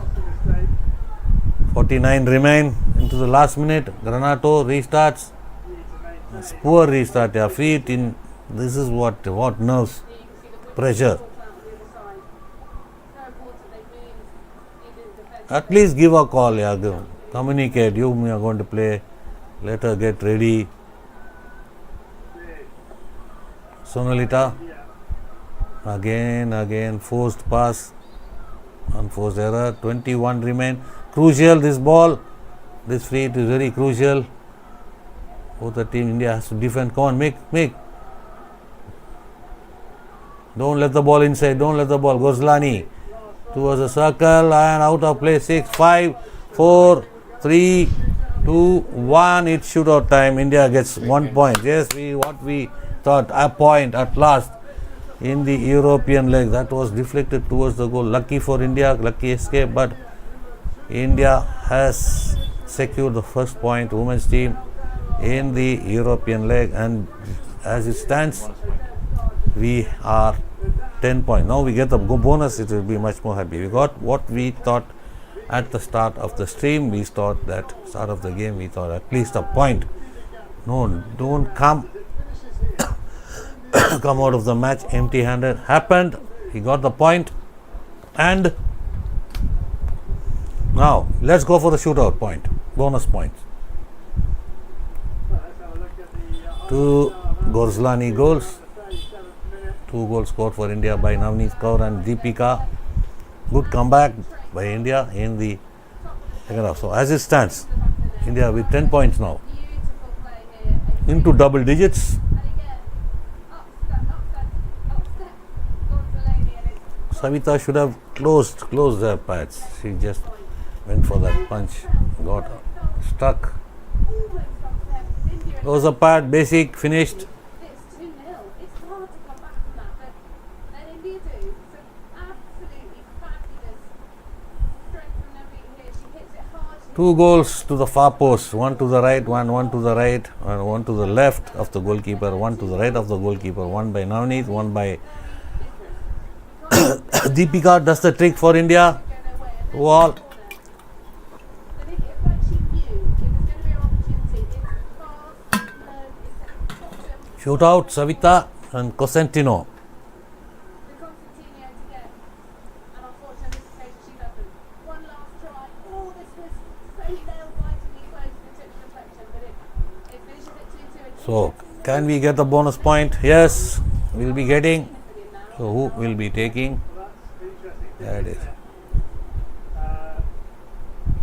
49 remain into the last minute. Granato restarts. It's poor restart, free hit in. This is what nerves, pressure. At least give a call, communicate. You are going to play. Let her get ready. Sonalita. Again, forced pass, unforced error. 21 remain. Crucial, this ball, this free hit is very crucial. Both the team, India has to defend. Come on, make. Don't let the ball inside. Gozlani towards the circle and out of play. 6, 5, 4, 3, 2, 1. It's shootout time. India gets 1 point. Yes, what we thought, a point at last in the European leg. That was deflected towards the goal. Lucky for India, lucky escape. But India has secured the first point, women's team, in the European leg. And as it stands, we are 10 points. Now we get the bonus, it will be much more happy. We got what we thought at the start of the stream. We thought that start of the game, we thought at least a point. No, don't come out of the match empty-handed. Happened, he got the point. And now let's go for the shootout point, bonus points. Two Gorzlani goals. 2 goals scored for India by Navneet Kaur and Deepika. Good comeback by India in the second half. So as it stands, India with 10 points now, into double digits. Savita should have closed their pads. She just went for that punch, got stuck. Close the pad, basic, finished. It's 2-0. It's hard to come back from that, but then India do. So absolutely fabulous strength from Navneet here. She hits it hard. 2 goals to the far post, one to the right, one to the right, and one to the left of the goalkeeper, one to the right of the goalkeeper, one by Navneet, one by Deepika. Does the trick for India. 2 all. Shootout, Savita and Cosentino. So, can we get the bonus point? Yes, we'll be getting. So, who will be taking? There it is.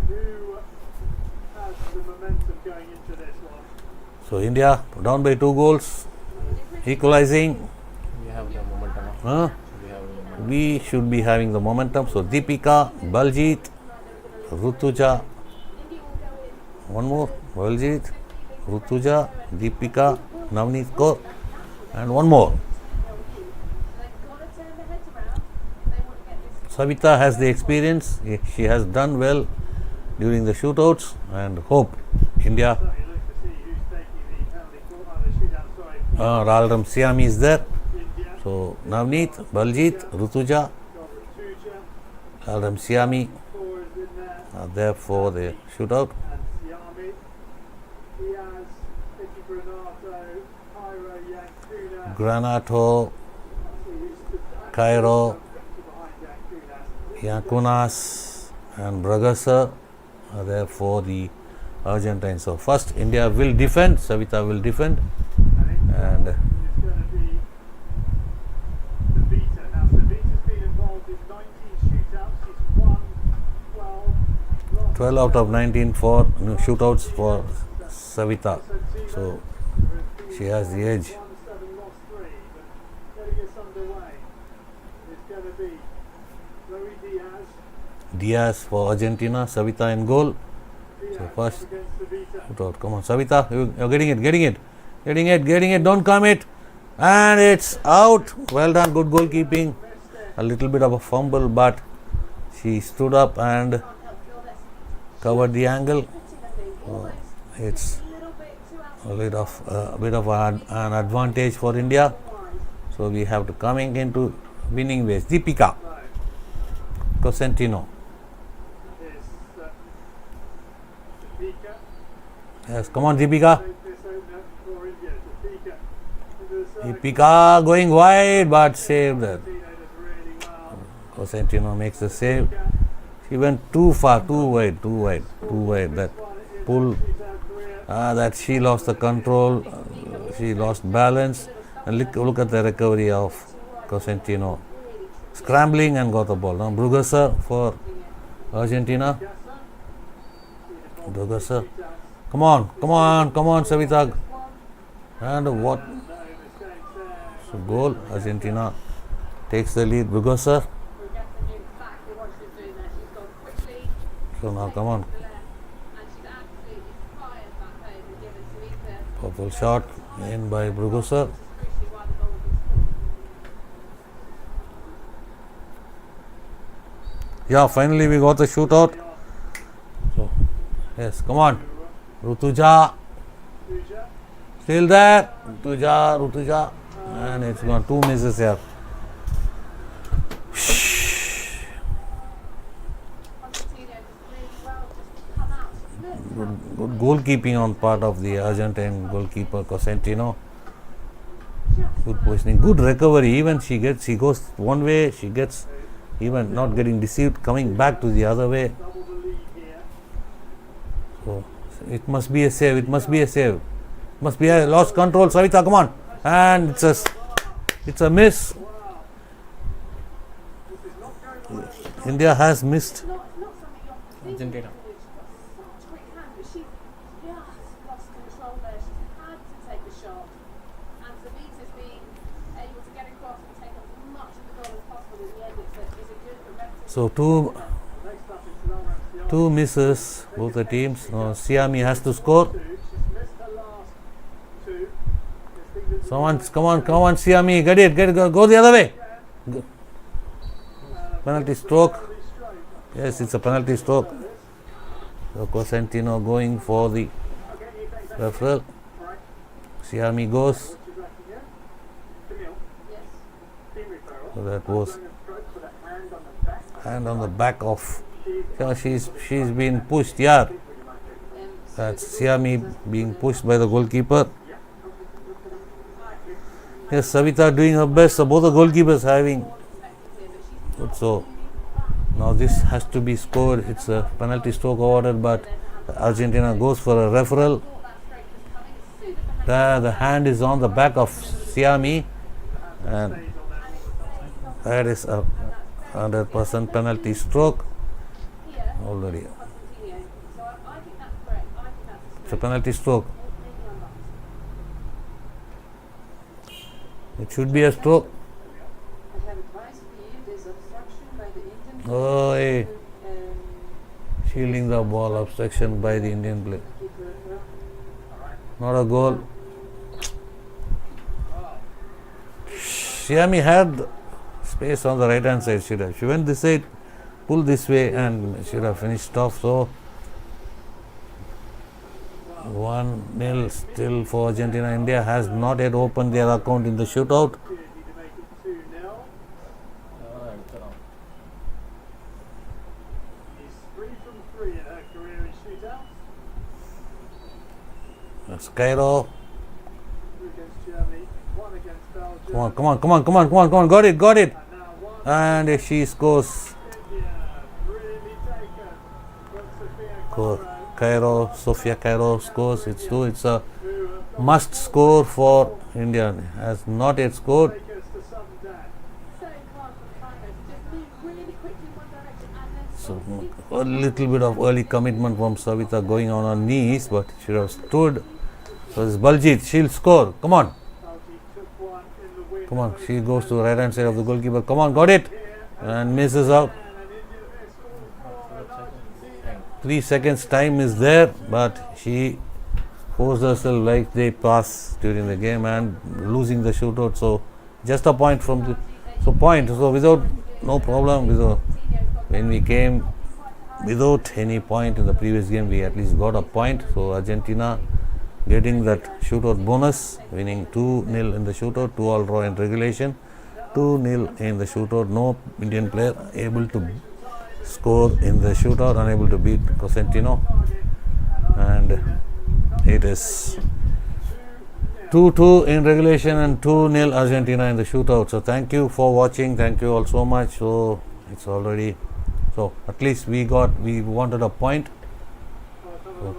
Who has the momentum going into this one? So, India down by 2 goals, equalizing. We have the momentum. Huh? We have the momentum. We should be having the momentum. So, Deepika, Baljit, Rutuja, one more, Baljit, Rutuja, Deepika, Navneet Kaur, and one more. Savita has the experience. She has done well during the shootouts, and hope India. Ralram Siami is there. So Navneet, Baljit, Rutuja, Ralram Siami are there for the shootout. Granato, Cairo, Yankunas and Bragasa are there for the Argentine. So first India will defend, Savita will defend, and It's going to be Savita. Now, Savita's been involved in 19 shootouts. She's won 12, lost 12 out of 19 for shootouts for Savita. So she has the edge. 1-7, lost 3. But getting us underway is going to be Chloe Diaz. Diaz for Argentina, Savita in goal. So first Against Savita. shootout. Come on, Savita, you're getting it, don't come it. And it's out. Well done, good goalkeeping. A little bit of a fumble, but she stood up and covered the angle. It's a bit of an advantage for India. So we have to coming into winning ways. Deepika Cosentino. Is Deepika. Yes, come on, Deepika. This opener for India. Deepika. Into the circle. Deepika going wide, but saved that. Tino does really well. Cosentino makes the save. She went too far, too wide. That pull, that she lost the control, she lost balance. And look at the recovery of Cosentino. Scrambling and got the ball. Now Brugasa for Argentina. Brugasa. Come on, Savita. And what? So goal. Argentina takes the lead. Brugasa. So now come on. Powerful shot in by Bruguser. Crucially why the goal was scored. Yeah, finally we got the shootout. So, yes, come on. Rutuja. Uja. Still there. Rutuja. And it's gone. 2 misses here. Argentina just really well just come out. Look, Good goalkeeping on part of the Argentine goalkeeper Cosentino. Good positioning, good recovery. Even she goes one way, she gets even not getting deceived, coming back to the other way. Double the lead here. So it must be a save. It must be a save. Must be a lost control. Savita, come on, and it's a miss. Wow. This is not going away. India has missed. it's not something you're thinking. Argentina. She's got such quick hands, but she just lost control there. She's had to take the shot. And Savita's being able to get across and take as much of the goal as possible in the end. It's a good preventative. So Next up is Laura. two misses, both the teams. Siami has to score. She's missed her last two. This thing is Come on, Siami, get it, go the other way. Go. Penalty stroke. really straight. Yes, it's a penalty stroke. So Cosentino going for the referral. Right. Siami goes. She's left here. Camille. Yes. Team referral. So that was Doing a stroke with a hand on the back. hand on the back of. Yeah, she's been pushed. Yeah, that's Siami being pushed by the goalkeeper. Yes, Savita doing her best. So both the goalkeepers having good. So now this has to be scored. It's a penalty stroke awarded, but Argentina goes for a referral. There, the hand is on the back of Siami, and that is a 100% penalty stroke already. So I think that's great. I think that's It's a penalty stroke. maybe I'm not. It should be a stroke. I have advice for you. There's obstruction by the Indian Oh, hey. um, Shielding the ball, obstruction by the Indian player. keeper. Not a goal. Siami had space on the right hand side. She went this side, pulled this way, and should have finished off. So 1-0 still for Argentina. India has not yet opened their account in the shootout. Opportunity to make it 2-0. She's 3 from 3 in her career in shootouts. That's Cairo. 2 against Germany, 1 against Belgium. Come on. Got it. And now 1 And she scores. India. Really taken. But Sophia Cairo, Sofia Cairo scores. It's 2. It's a who have got must score for India. Has not yet scored. take us to sudden death. So calm for China to just move really quickly one direction and then So a little bit of early commitment from Savita going on her knees, but she have stood. So it's Baljit. She'll score. Come on. Algie took one in the win. Come on. She goes to the right hand side of the goalkeeper. Come on. Got it. And misses out. And an India miss all for an Argentina. 3 seconds time is there, but she forced herself like they pass during the game and losing the shootout. So just a point from the point. So without no problem when we came without any point in the previous game, we at least got a point. So Argentina getting that shootout bonus, winning 2-0 in the shootout, 2-all draw in regulation, 2-0 in the shootout. No Indian player able to score in the shootout, unable to beat Cosentino, and it is 2-2 in regulation and 2-0 Argentina in the shootout. So thank you for watching. Thank you all so much. So it's already, so at least we wanted a point. So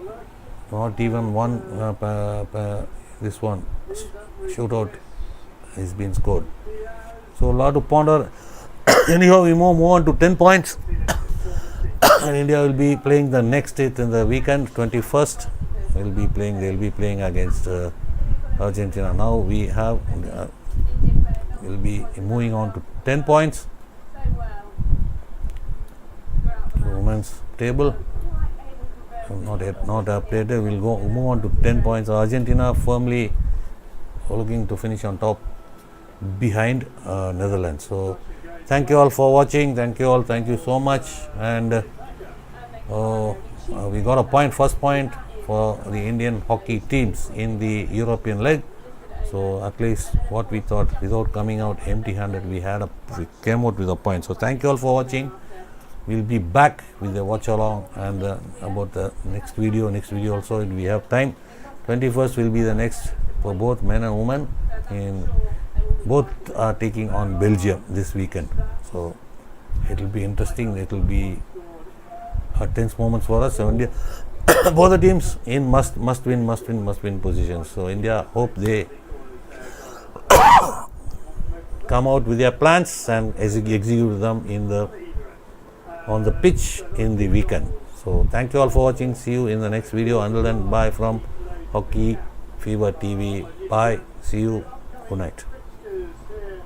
not even one this one shootout has been scored. So a lot to ponder. Anyhow, we move on to 10 points. And India will be playing the next date in the weekend, 21st. They'll be playing against Argentina. Now we have will be moving on to 10 points. so well throughout the The women's table. quite able to convert not yet, not updated. We'll go move on to 10 points. Argentina firmly looking to finish on top behind Netherlands. So thank you all for watching. Thank you all. Thank you so much. And we got a first point for the Indian hockey teams in the European leg. So at least what we thought, without coming out empty-handed, we came out with a point. So thank you all for watching. We'll be back with the watch along and about the next video. Also, if we have time, 21st will be the next for both men and women. Both are taking on Belgium this weekend. So it will be interesting. It will be a tense moments for us. So India, both the teams in must win positions. So India hope they come out with their plans and execute them on the pitch in the weekend. So thank you all for watching. See you in the next video. Until then, bye from Hockey Fever TV. Bye. See you. Good night. Fixtures here